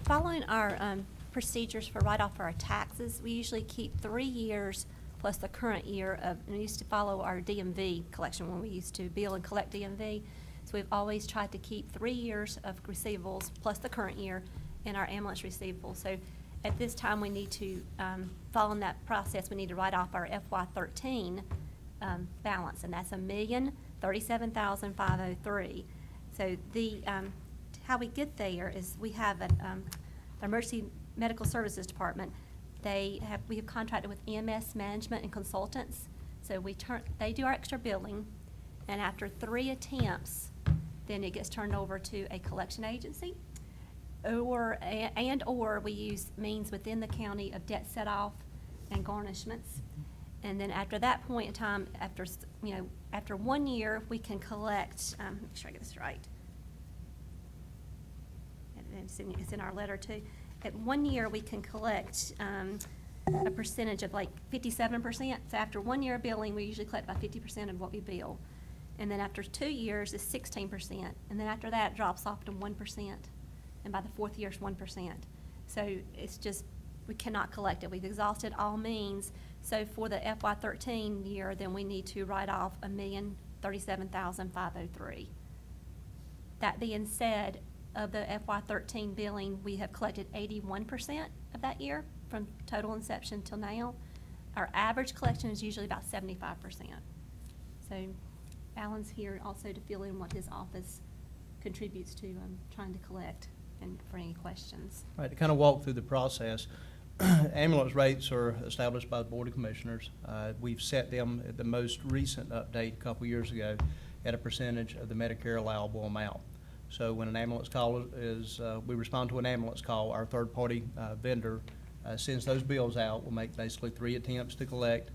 Following our procedures for write-off for our taxes, we usually keep 3 years plus the current year and we used to follow our DMV collection when we used to bill and collect DMV. So we've always tried to keep 3 years of receivables plus the current year in our ambulance receivables. So at this time, we need to, following that process, we need to write off our FY13 balance, and that's $1,037,503. So how we get there is we have the Emergency Medical Services Department. We have contracted with EMS Management and Consultants. So they do our extra billing, and after 3 attempts, then it gets turned over to a collection agency. Or we use means within the county of debt set-off and garnishments. And then after that point in time, after 1 year, we can collect, make sure I get this right. And it's in our letter too. at 1 year, we can collect a percentage of like 57%. So after 1 year of billing, we usually collect about 50% of what we bill. And then after 2 years, it's 16%. And then after that, it drops off to 1%. And by the 4th year, it's 1%. So it's just, we cannot collect it. We've exhausted all means. So for the FY13 year, then we need to write off $1,037,503. That being said, of the FY13 billing, we have collected 81% of that year from total inception till now. Our average collection is usually about 75%. So Alan's here also to fill in what his office contributes to trying to collect and for any questions. Right, to kind of walk through the process, ambulance rates are established by the Board of Commissioners. We've set them at the most recent update a couple years ago at a percentage of the Medicare allowable amount. So when an ambulance call is, we respond to an ambulance call, our third-party vendor sends those bills out. We'll make basically 3 attempts to collect.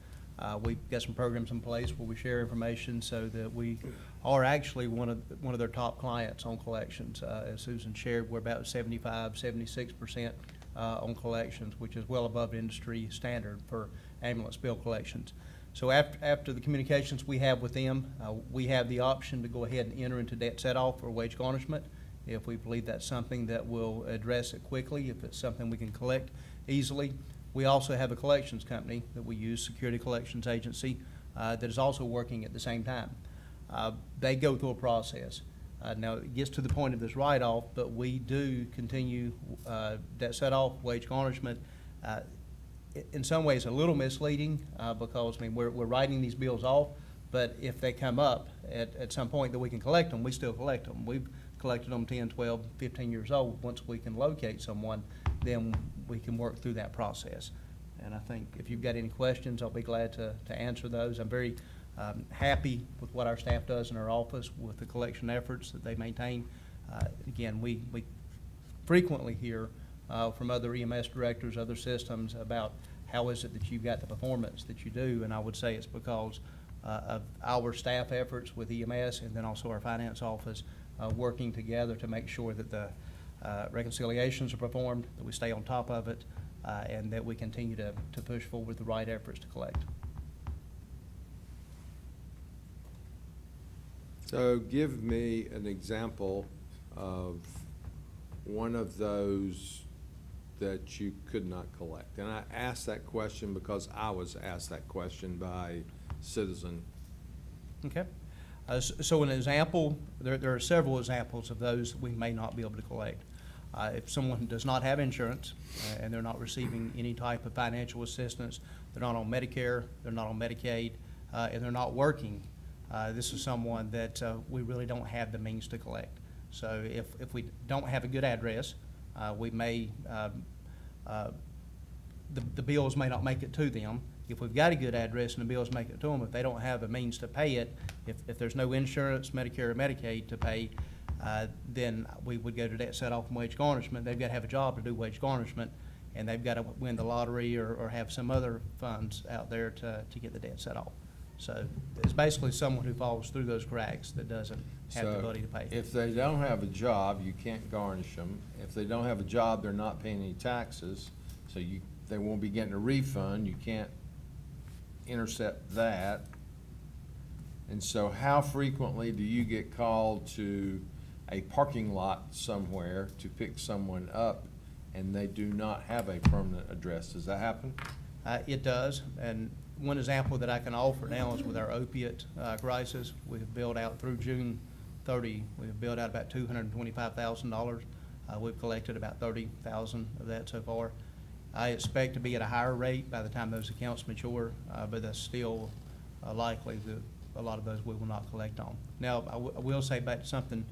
We've got some programs in place where we share information so that we are actually one of their top clients on collections. As Susan shared, we're about 75–76% on collections, which is well above industry standard for ambulance bill collections. So after the communications we have with them, we have the option to go ahead and enter into debt set-off or wage garnishment if we believe that's something that will address it quickly, if it's something we can collect easily. We also have a collections company that we use, Security Collections Agency, that is also working at the same time. They go through a process. Now, it gets to the point of this write-off, but we do continue debt set-off, wage garnishment. In some ways a little misleading because, I mean, we're writing these bills off, but if they come up at some point that we can collect them, we still collect them. We've collected them 10, 12, 15 years old. Once we can locate someone, then we can work through that process. And I think if you've got any questions, I'll be glad to answer those. I'm very happy with what our staff does in our office with the collection efforts that they maintain. Again, we frequently hear from other EMS directors, other systems, about how is it that you got the performance that you do, and I would say it's because of our staff efforts with EMS and then also our finance office working together to make sure that the reconciliations are performed, that we stay on top of it, and that we continue to push forward the right efforts to collect. So give me an example of one of those that you could not collect. And I asked that question because I was asked that question by citizen. Okay. So an example, there are several examples of those we may not be able to collect. If someone does not have insurance and they're not receiving any type of financial assistance, they're not on Medicare, they're not on Medicaid, and they're not working, this is someone that we really don't have the means to collect. So if we don't have a good address, we may, the bills may not make it to them. If we've got a good address and the bills make it to them, if they don't have a means to pay it, if there's no insurance, Medicare or Medicaid to pay, then we would go to debt set-off and wage garnishment. They've got to have a job to do wage garnishment, and they've got to win the lottery or have some other funds out there to get the debt set off. So it's basically someone who falls through those cracks that doesn't have the ability to pay. If they don't have a job, you can't garnish them. If they don't have a job, they're not paying any taxes, so they won't be getting a refund. You can't intercept that. And so how frequently do you get called to a parking lot somewhere to pick someone up and they do not have a permanent address? Does that happen? It does, and one example that I can offer now is with our opiate crisis. We have billed out through June 30, we have billed out about $225,000. We've collected about $30,000 of that so far. I expect to be at a higher rate by the time those accounts mature, but that's still likely that a lot of those we will not collect on. Now, I will say back to something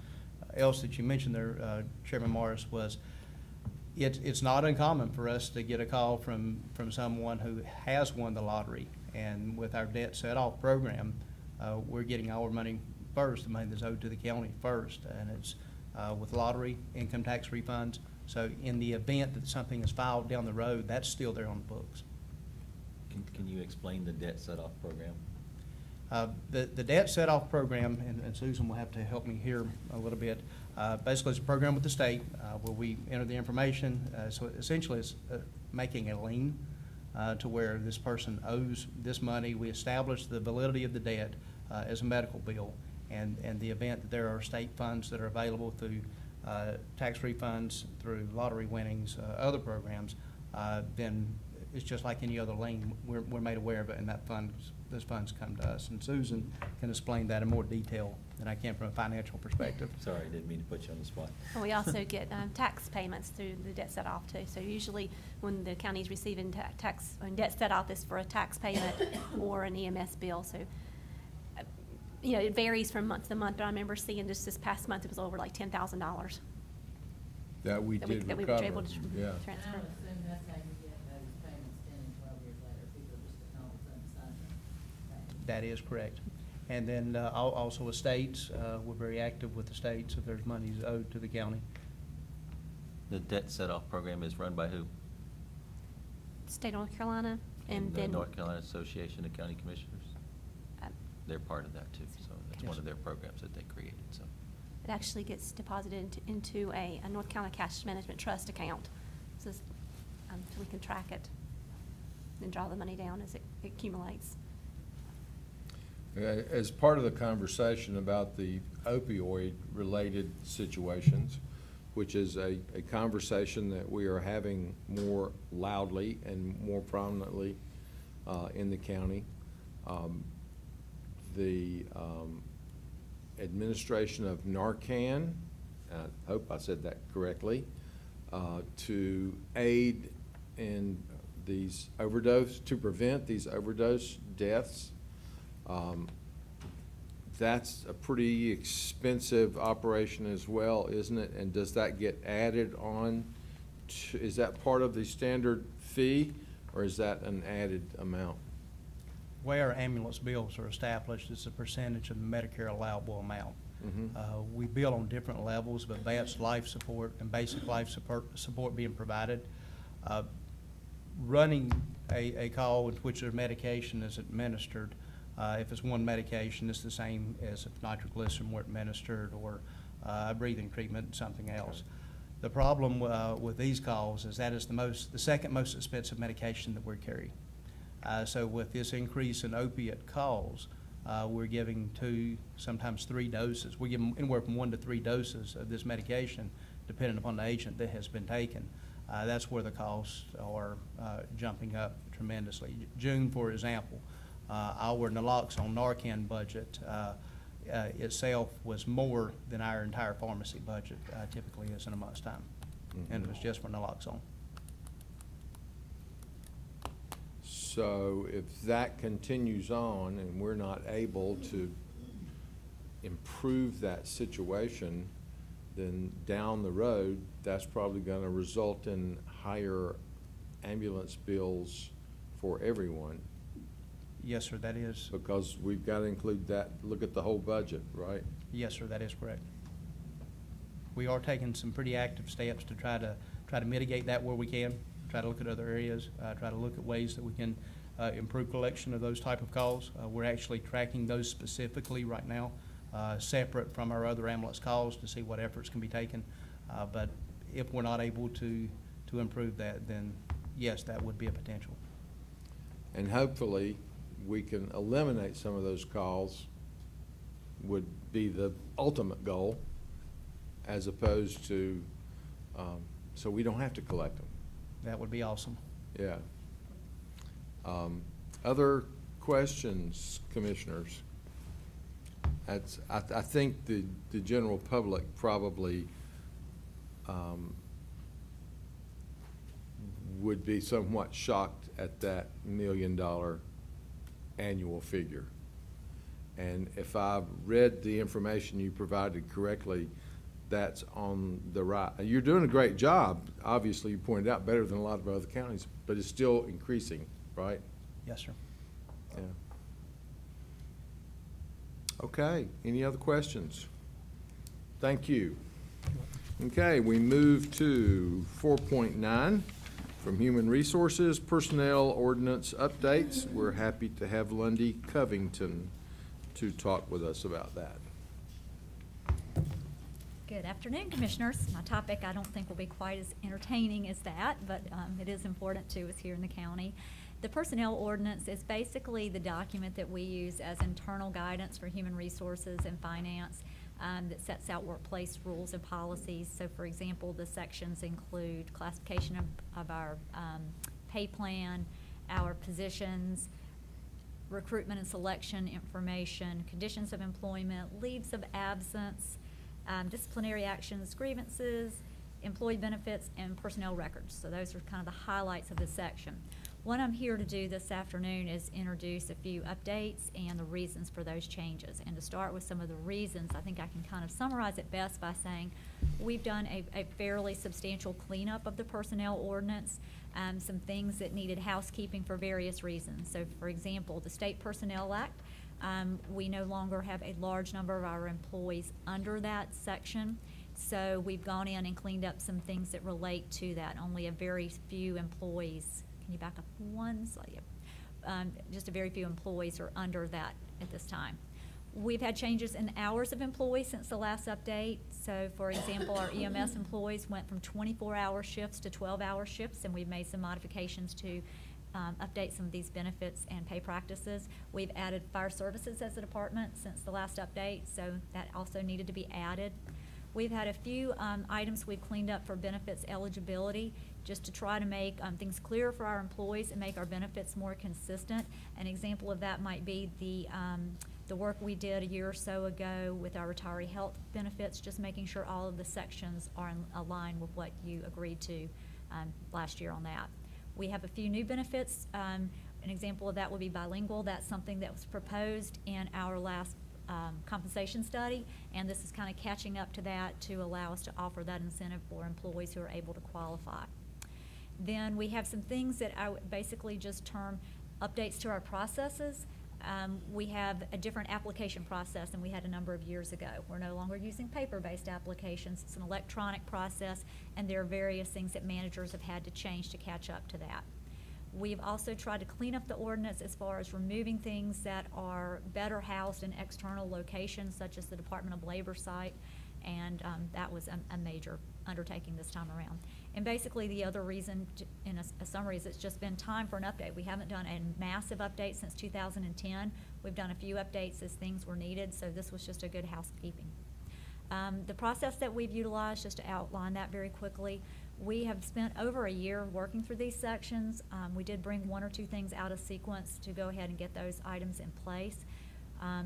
else that you mentioned there, Chairman Morris, was it's not uncommon for us to get a call from someone who has won the lottery, and with our debt set-off program, we're getting our money first, the money that's owed to the county first, and it's with lottery, income tax refunds. So in the event that something is filed down the road, that's still there on the books. Can you explain the debt set-off program? The debt set-off program, and Susan will have to help me here a little bit, basically it's a program with the state where we enter the information. So essentially it's making a lien to where this person owes this money. We establish the validity of the debt as a medical bill, and the event that there are state funds that are available through tax refunds, through lottery winnings, other programs, then it's just like any other lien. We're made aware of it, and those funds come to us. And Susan can explain that in more detail than I can from a financial perspective. Sorry, I didn't mean to put you on the spot. And we also get tax payments through the debt set-off too. So usually when the county's receiving tax, when debt set-off is for a tax payment or an EMS bill. So, you know, it varies from month to month, but I remember seeing just this past month, it was over like $10,000. That we did that we recover. were able to Yeah. transfer. I would assume that's how you get those payments 10 and 12 years later, people just all of a sudden sign them. That is correct. And then also estates, we're very active with the states if there's monies owed to the county. The debt set-off program is run by who? State of North Carolina, and The then. North Carolina Association of County Commissioners? They're part of that too, so that's one of their programs that they created, so. It actually gets deposited into a North Carolina Cash Management Trust account. So we can track it and draw the money down as it accumulates. As part of the conversation about the opioid-related situations, which is a conversation that we are having more loudly and more prominently in the county, the administration of Narcan, I hope I said that correctly, to aid in these overdose, to prevent these overdose deaths. That's a pretty expensive operation as well, isn't it? And does that get added on? Is that part of the standard fee, or is that an added amount? Way our ambulance bills are established is a percentage of the Medicare allowable amount. We bill on different levels, but advanced life support and basic life support being provided. Running a call in which their medication is administered, if it's one medication, it's the same as if nitroglycerin were administered or a breathing treatment, something else. The problem with these calls is that is the second most expensive medication that we carry. So with this increase in opiate calls, we're giving 2, sometimes 3 doses. We give them anywhere from 1 to 3 doses of this medication, depending upon the agent that has been taken. That's where the costs are jumping up tremendously. June, for example, our naloxone Narcan budget itself was more than our entire pharmacy budget typically is in a month's time, and it was just for naloxone. So if that continues on and we're not able to improve that situation, then down the road, that's probably going to result in higher ambulance bills for everyone. Yes, sir, that is. Because we've got to include that, look at the whole budget, right? Yes, sir, that is correct. We are taking some pretty active steps to try to mitigate that where we can. Try to look at other areas, try to look at ways that we can improve collection of those type of calls. We're actually tracking those specifically right now, separate from our other ambulance calls to see what efforts can be taken. But if we're not able to improve that, then yes, that would be a potential. And hopefully, we can eliminate some of those calls, would be the ultimate goal, as opposed to, so we don't have to collect them. That would be awesome. Yeah. Other questions, commissioners? I think the general public probably would be somewhat shocked at that $1 million annual figure. And if I've read the information you provided correctly, that's on the right. You're doing a great job. Obviously, you pointed out better than a lot of other counties, but it's still increasing, right? Yes, sir. Yeah. Okay, any other questions? Thank you. Okay, we move to 4.9 from Human Resources, Personnel Ordinance Updates. We're happy to have Lundy Covington to talk with us about that. Good afternoon, Commissioners. My topic I don't think will be quite as entertaining as that, but it is important to us here in the county. The personnel ordinance is basically the document that we use as internal guidance for human resources and finance that sets out workplace rules and policies. So, for example, the sections include classification of our pay plan, our positions, recruitment and selection information, conditions of employment, leaves of absence, disciplinary actions, grievances, employee benefits, and personnel records. So those are kind of the highlights of this section. What I'm here to do this afternoon is introduce a few updates and the reasons for those changes. And to start with some of the reasons, I think I can kind of summarize it best by saying we've done a fairly substantial cleanup of the personnel ordinance, some things that needed housekeeping for various reasons. So, for example, the State Personnel Act, we no longer have a large number of our employees under that section. So we've gone in and cleaned up some things that relate to that. Only a very few employees. Can you back up one slide? Just a very few employees are under that at this time. We've had changes in hours of employees since the last update. So, for example, our EMS employees went from 24-hour shifts to 12-hour shifts, and we've made some modifications to update some of these benefits and pay practices. We've added fire services as a department since the last update, so that also needed to be added. We've had a few items we've cleaned up for benefits eligibility, just to try to make things clearer for our employees and make our benefits more consistent. An example of that might be the work we did a year or so ago with our retiree health benefits, just making sure all of the sections are in line with what you agreed to last year on that. We have a few new benefits. An example of that would be bilingual. That's something that was proposed in our last compensation study, and this is kind of catching up to that to allow us to offer that incentive for employees who are able to qualify. Then we have some things that I would basically just term updates to our processes. We have a different application process than we had a number of years ago. We're no longer using paper-based applications. It's an electronic process, and there are various things that managers have had to change to catch up to that. We've also tried to clean up the ordinance as far as removing things that are better housed in external locations, such as the Department of Labor site, and that was a major undertaking this time around. And basically the other reason, in a summary, is it's just been time for an update. We haven't done a massive update since 2010. We've done a few updates as things were needed, so this was just a good housekeeping. The process that we've utilized, just to outline that very quickly, we have spent over a year working through these sections. We did bring one or two things out of sequence to go ahead and get those items in place.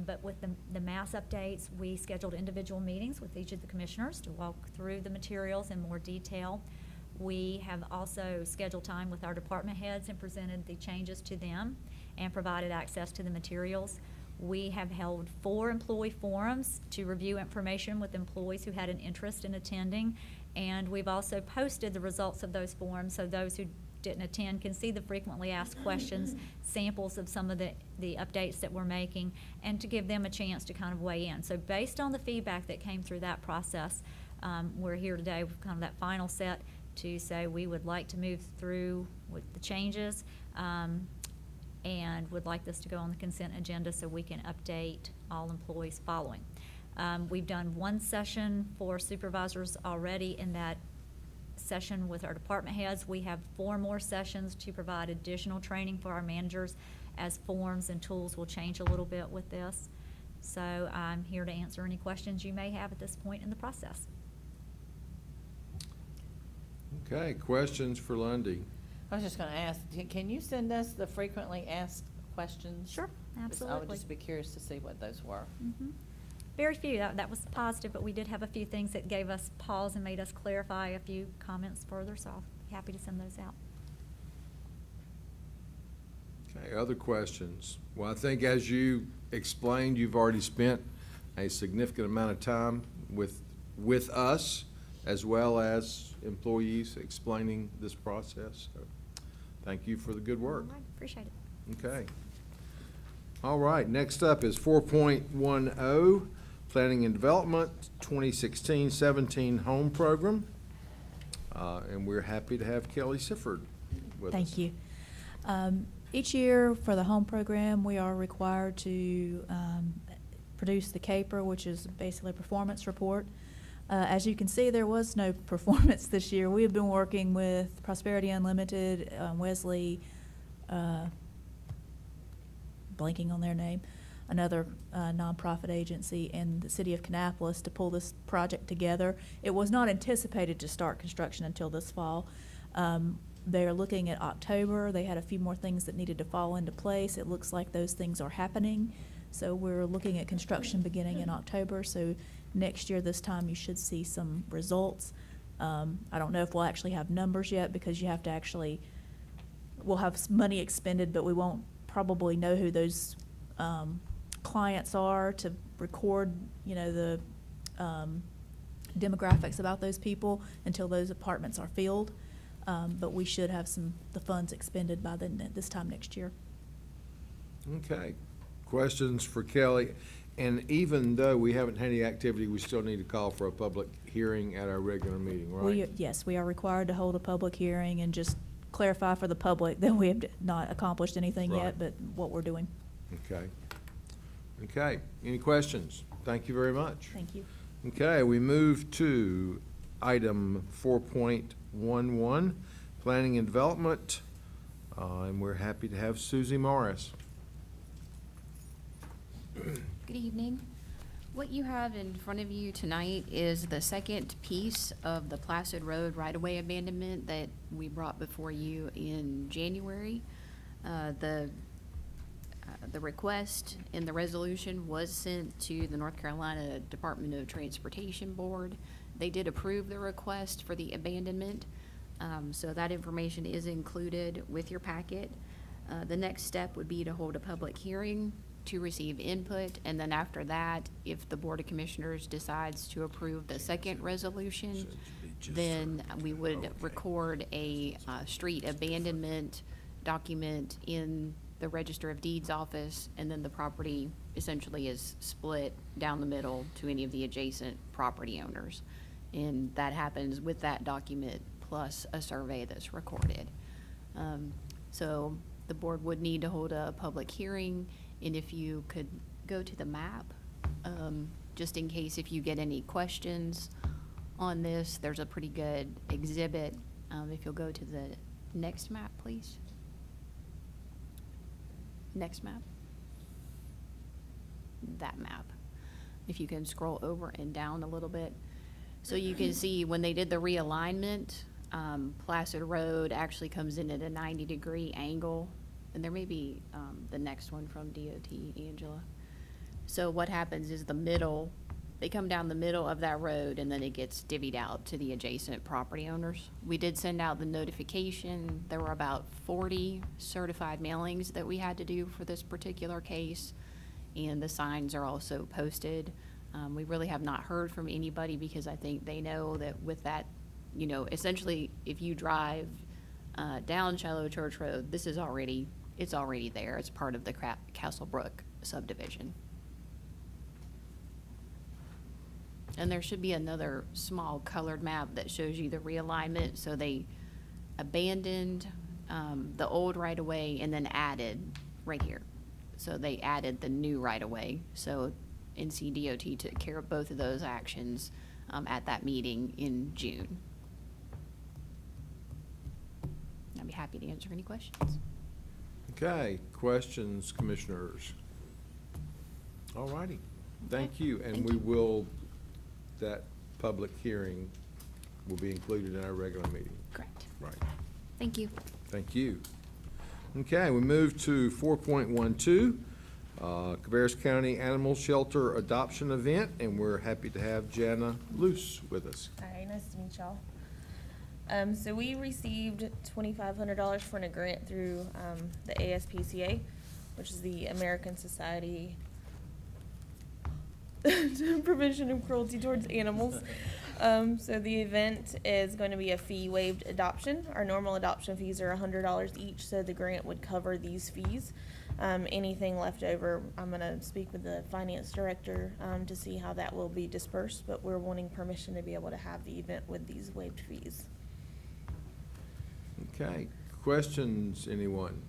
But with the mass updates, we scheduled individual meetings with each of the commissioners to walk through the materials in more detail. We have also scheduled time with our department heads and presented the changes to them and provided access to the materials. We have held 4 employee forums to review information with employees who had an interest in attending, and we've also posted the results of those forums so those who didn't attend can see the frequently asked questions, samples of some of the updates that we're making, and to give them a chance to kind of weigh in. So based on the feedback that came through that process, we're here today with kind of that final set to say we would like to move through with the changes and would like this to go on the consent agenda so we can update all employees following. We've done one session for supervisors already in that session with our department heads. We have 4 more sessions to provide additional training for our managers as forms and tools will change a little bit with this. So I'm here to answer any questions you may have at this point in the process. Okay, questions for Lundy? I was just gonna ask, can you send us the frequently asked questions? Sure, absolutely. I would just be curious to see what those were. Mm-hmm. Very few. That was positive, but we did have a few things that gave us pause and made us clarify a few comments further, so I'll be happy to send those out. Okay, other questions? Well, I think as you explained, you've already spent a significant amount of time with us as well as employees explaining this process. So thank you for the good work. All right, appreciate it. Okay. All right, next up is 4.10, Planning and Development 2016-17 Home Program. And we're happy to have Kelly Sifford with us. Thank you. Each year for the home program, we are required to produced the CAPR, which is basically a performance report. As you can see, there was no performance this year. We have been working with Prosperity Unlimited, Wesley, blanking on their name, another nonprofit agency, and the city of Kannapolis to pull this project together. It was not anticipated to start construction until this fall. They're looking at October. They had a few more things that needed to fall into place. It looks like those things are happening. So we're looking at construction beginning in October. So next year, this time, you should see some results. I don't know if we'll actually have numbers yet because you have to actually, we'll have money expended, but we won't probably know who those clients are to record, you know, the demographics about those people until those apartments are filled. But we should have the funds expended by this time next year. Okay. Questions for Kelly? And even though we haven't had any activity, we still need to call for a public hearing at our regular meeting, right? Yes, we are required to hold a public hearing and just clarify for the public that we have not accomplished anything Right. yet, but what we're doing. Okay. Okay. Any questions? Thank you very much. Thank you. Okay, we move to item 4.11, Planning and Development, and we're happy to have Susie Morris. Good evening. What you have in front of you tonight is the second piece of the Placid Road right-of-way abandonment that we brought before you in January. The request in the resolution was sent to the North Carolina Department of Transportation Board. They did approve the request for the abandonment, so that information is included with your packet. The next step would be to hold a public hearing to receive input, and then after that, if the Board of Commissioners decides to approve the second resolution, then we would record a street abandonment document in the Register of Deeds office, and then the property essentially is split down the middle to any of the adjacent property owners. And that happens with that document plus a survey that's recorded. So the board would need to hold a public hearing, and if you could go to the map, just in case if you get any questions on this, there's a pretty good exhibit. If you'll go to the next map, please. Next map. That map. If you can scroll over and down a little bit. So you can see when they did the realignment, Placid Road actually comes in at a 90-degree angle. And there may be the next one from DOT, Angela. So what happens is the middle, they come down the middle of that road and then it gets divvied out to the adjacent property owners. We did send out the notification. There were about 40 certified mailings that we had to do for this particular case. And the signs are also posted. We really have not heard from anybody because I think they know that with that, you know, essentially if you drive down Shiloh Church Road, it's already there. It's part of the Castlebrook subdivision. And there should be another small colored map that shows you the realignment. So they abandoned the old right-of-way and then added right here. So they added the new right-of-way. So NCDOT took care of both of those actions at that meeting in June. I'd be happy to answer any questions. Okay, questions, commissioners? All righty, thank you. And we will, that public hearing will be included in our regular meeting. Correct. Right. Thank you. Thank you. Okay, we move to 4.12, Cabarrus County Animal Shelter Adoption Event, and we're happy to have Jana Luce with us. Hi, nice to meet y'all. So we received $2,500 for a grant through the ASPCA, which is the American Society to Prevention of Cruelty Towards Animals. So the event is going to be a fee-waived adoption. Our normal adoption fees are $100 each, so the grant would cover these fees. Anything left over, I'm going to speak with the finance director to see how that will be dispersed, but we're wanting permission to be able to have the event with these waived fees. Okay, questions, anyone?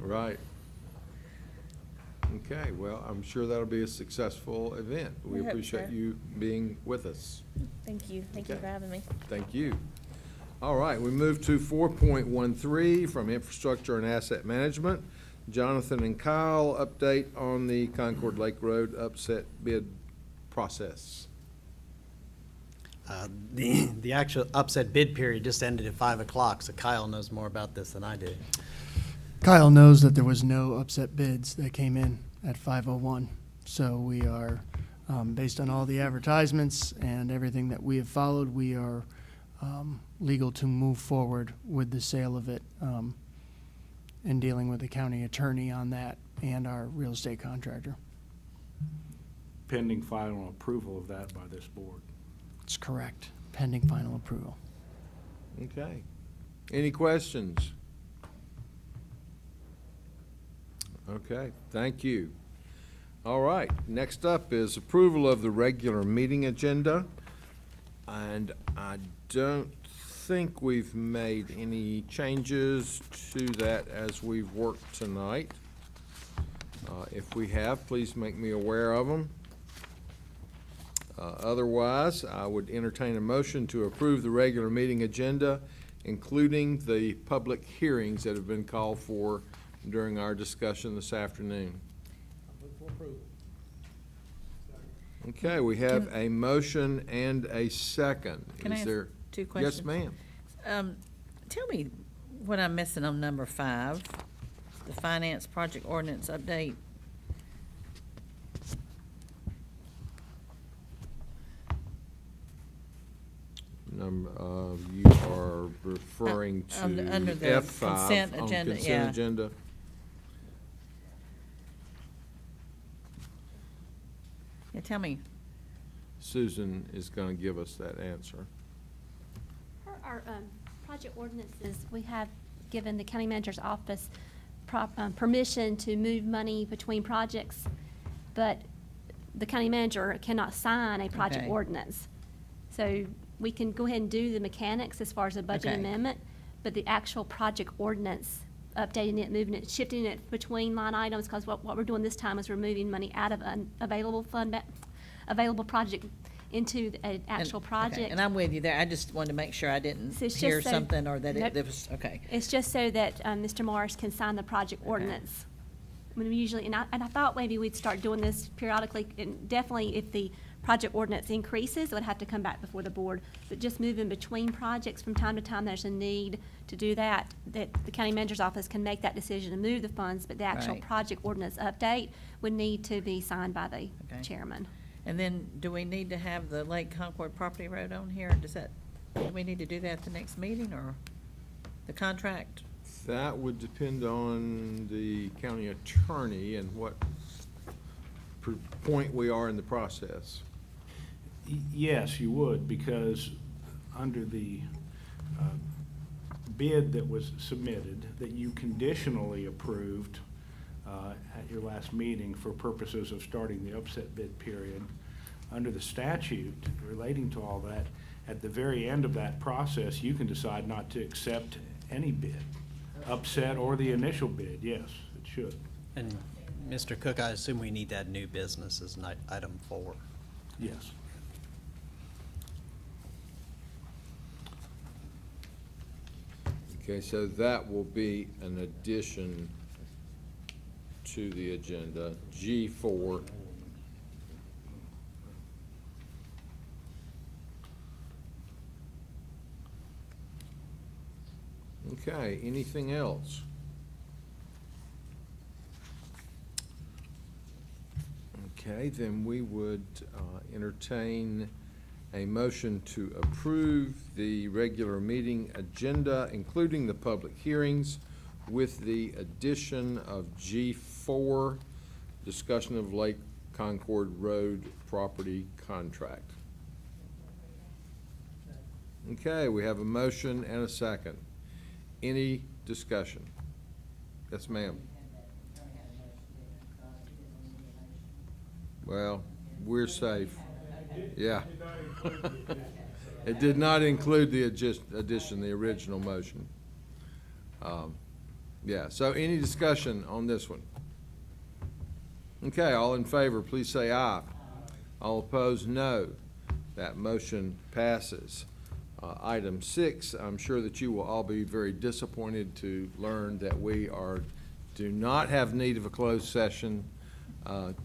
Right. Okay, well, I'm sure that'll be a successful event. We I hope appreciate so. you being with us. Thank you. Thank you Okay. for having me. Thank you. All right, we move to 4.13 from Infrastructure and Asset Management. Jonathan and Kyle, update on the Concord Lake Road upset bid process. The actual upset bid period just ended at 5 o'clock, so Kyle knows more about this than I do. Kyle knows that there was no upset bids that came in at 5:01. So we are, based on all the advertisements and everything that we have followed, we are legal to move forward with the sale of it and dealing with the county attorney on that and our real estate contractor. Pending final approval of that by this board. That's correct, pending final approval. Okay. Any questions? Okay, thank you. All right, next up is approval of the regular meeting agenda. And I don't think we've made any changes to that as we've worked tonight. If we have, please make me aware of them. Otherwise, I would entertain a motion to approve the regular meeting agenda, including the public hearings that have been called for during our discussion this afternoon. Okay, we have a motion and a second. Can I Is ask there? two questions? Yes, ma'am. Tell me what I'm missing on number 5, the finance project ordinance update. You are referring to under the F5 consent on agenda, consent yeah. agenda. Yeah, tell me. Susan is going to give us that answer. For our project ordinances, we have given the county manager's office permission to move money between projects, but the county manager cannot sign a project Okay. ordinance. So we can go ahead and do the mechanics as far as a budget Okay. amendment, but the actual project ordinance, updating it, moving it, shifting it between line items, because what we're doing this time is we're moving money out of an available available project into an actual Okay, project. and I'm with you there. I just wanted to make sure I didn't So it's hear just so- something or that Nope. it was, okay. It's just so that Mr. Morris can sign the project ordinance. When we usually, and I thought maybe we'd start doing this periodically, and definitely if the project ordinance increases, it would have to come back before the board. But just moving between projects from time to time, there's a need to do that the county manager's office can make that decision to move the funds, but the actual Right. project ordinance update would need to be signed by the Okay. chairman. And then, do we need to have the Lake Concord Property Road on here? Do we need to do that at the next meeting, or the contract? That would depend on the county attorney and what point we are in the process. Yes, you would, because under the bid that was submitted, that you conditionally approved at your last meeting for purposes of starting the upset bid period, under the statute relating to all that, at the very end of that process, you can decide not to accept any bid, upset or the initial bid. Yes, it should. And Mr. Cook, I assume we need to add new business as item 4. Yes. Okay, so that will be an addition to the agenda, G4. Okay, anything else? Okay, then we would entertain a motion to approve the regular meeting agenda, including the public hearings, with the addition of G4, discussion of Lake Concord Road property contract. Okay, we have a motion and a second. Any discussion? Yes, ma'am. Well, we're safe. Yeah. It did not include the addition, the original motion. Yeah, so any discussion on this one? Okay, all in favor, please say aye. All opposed, no. That motion passes. Item 6, I'm sure that you will all be very disappointed to learn that we do not have need of a closed session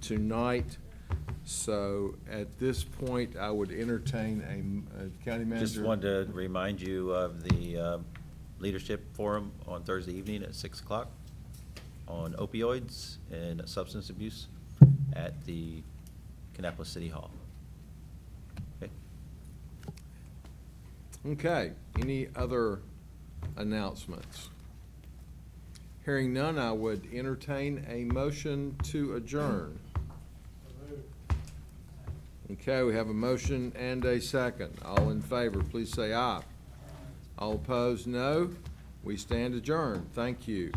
tonight. So at this point, I would entertain a county manager. Just wanted to remind you of the leadership forum on Thursday evening at 6 o'clock on opioids and substance abuse at the Kannapolis City Hall. Okay. Okay, any other announcements? Hearing none, I would entertain a motion to adjourn. Okay, we have a motion and a second. All in favor, please say aye. All opposed, no. We stand adjourned. Thank you.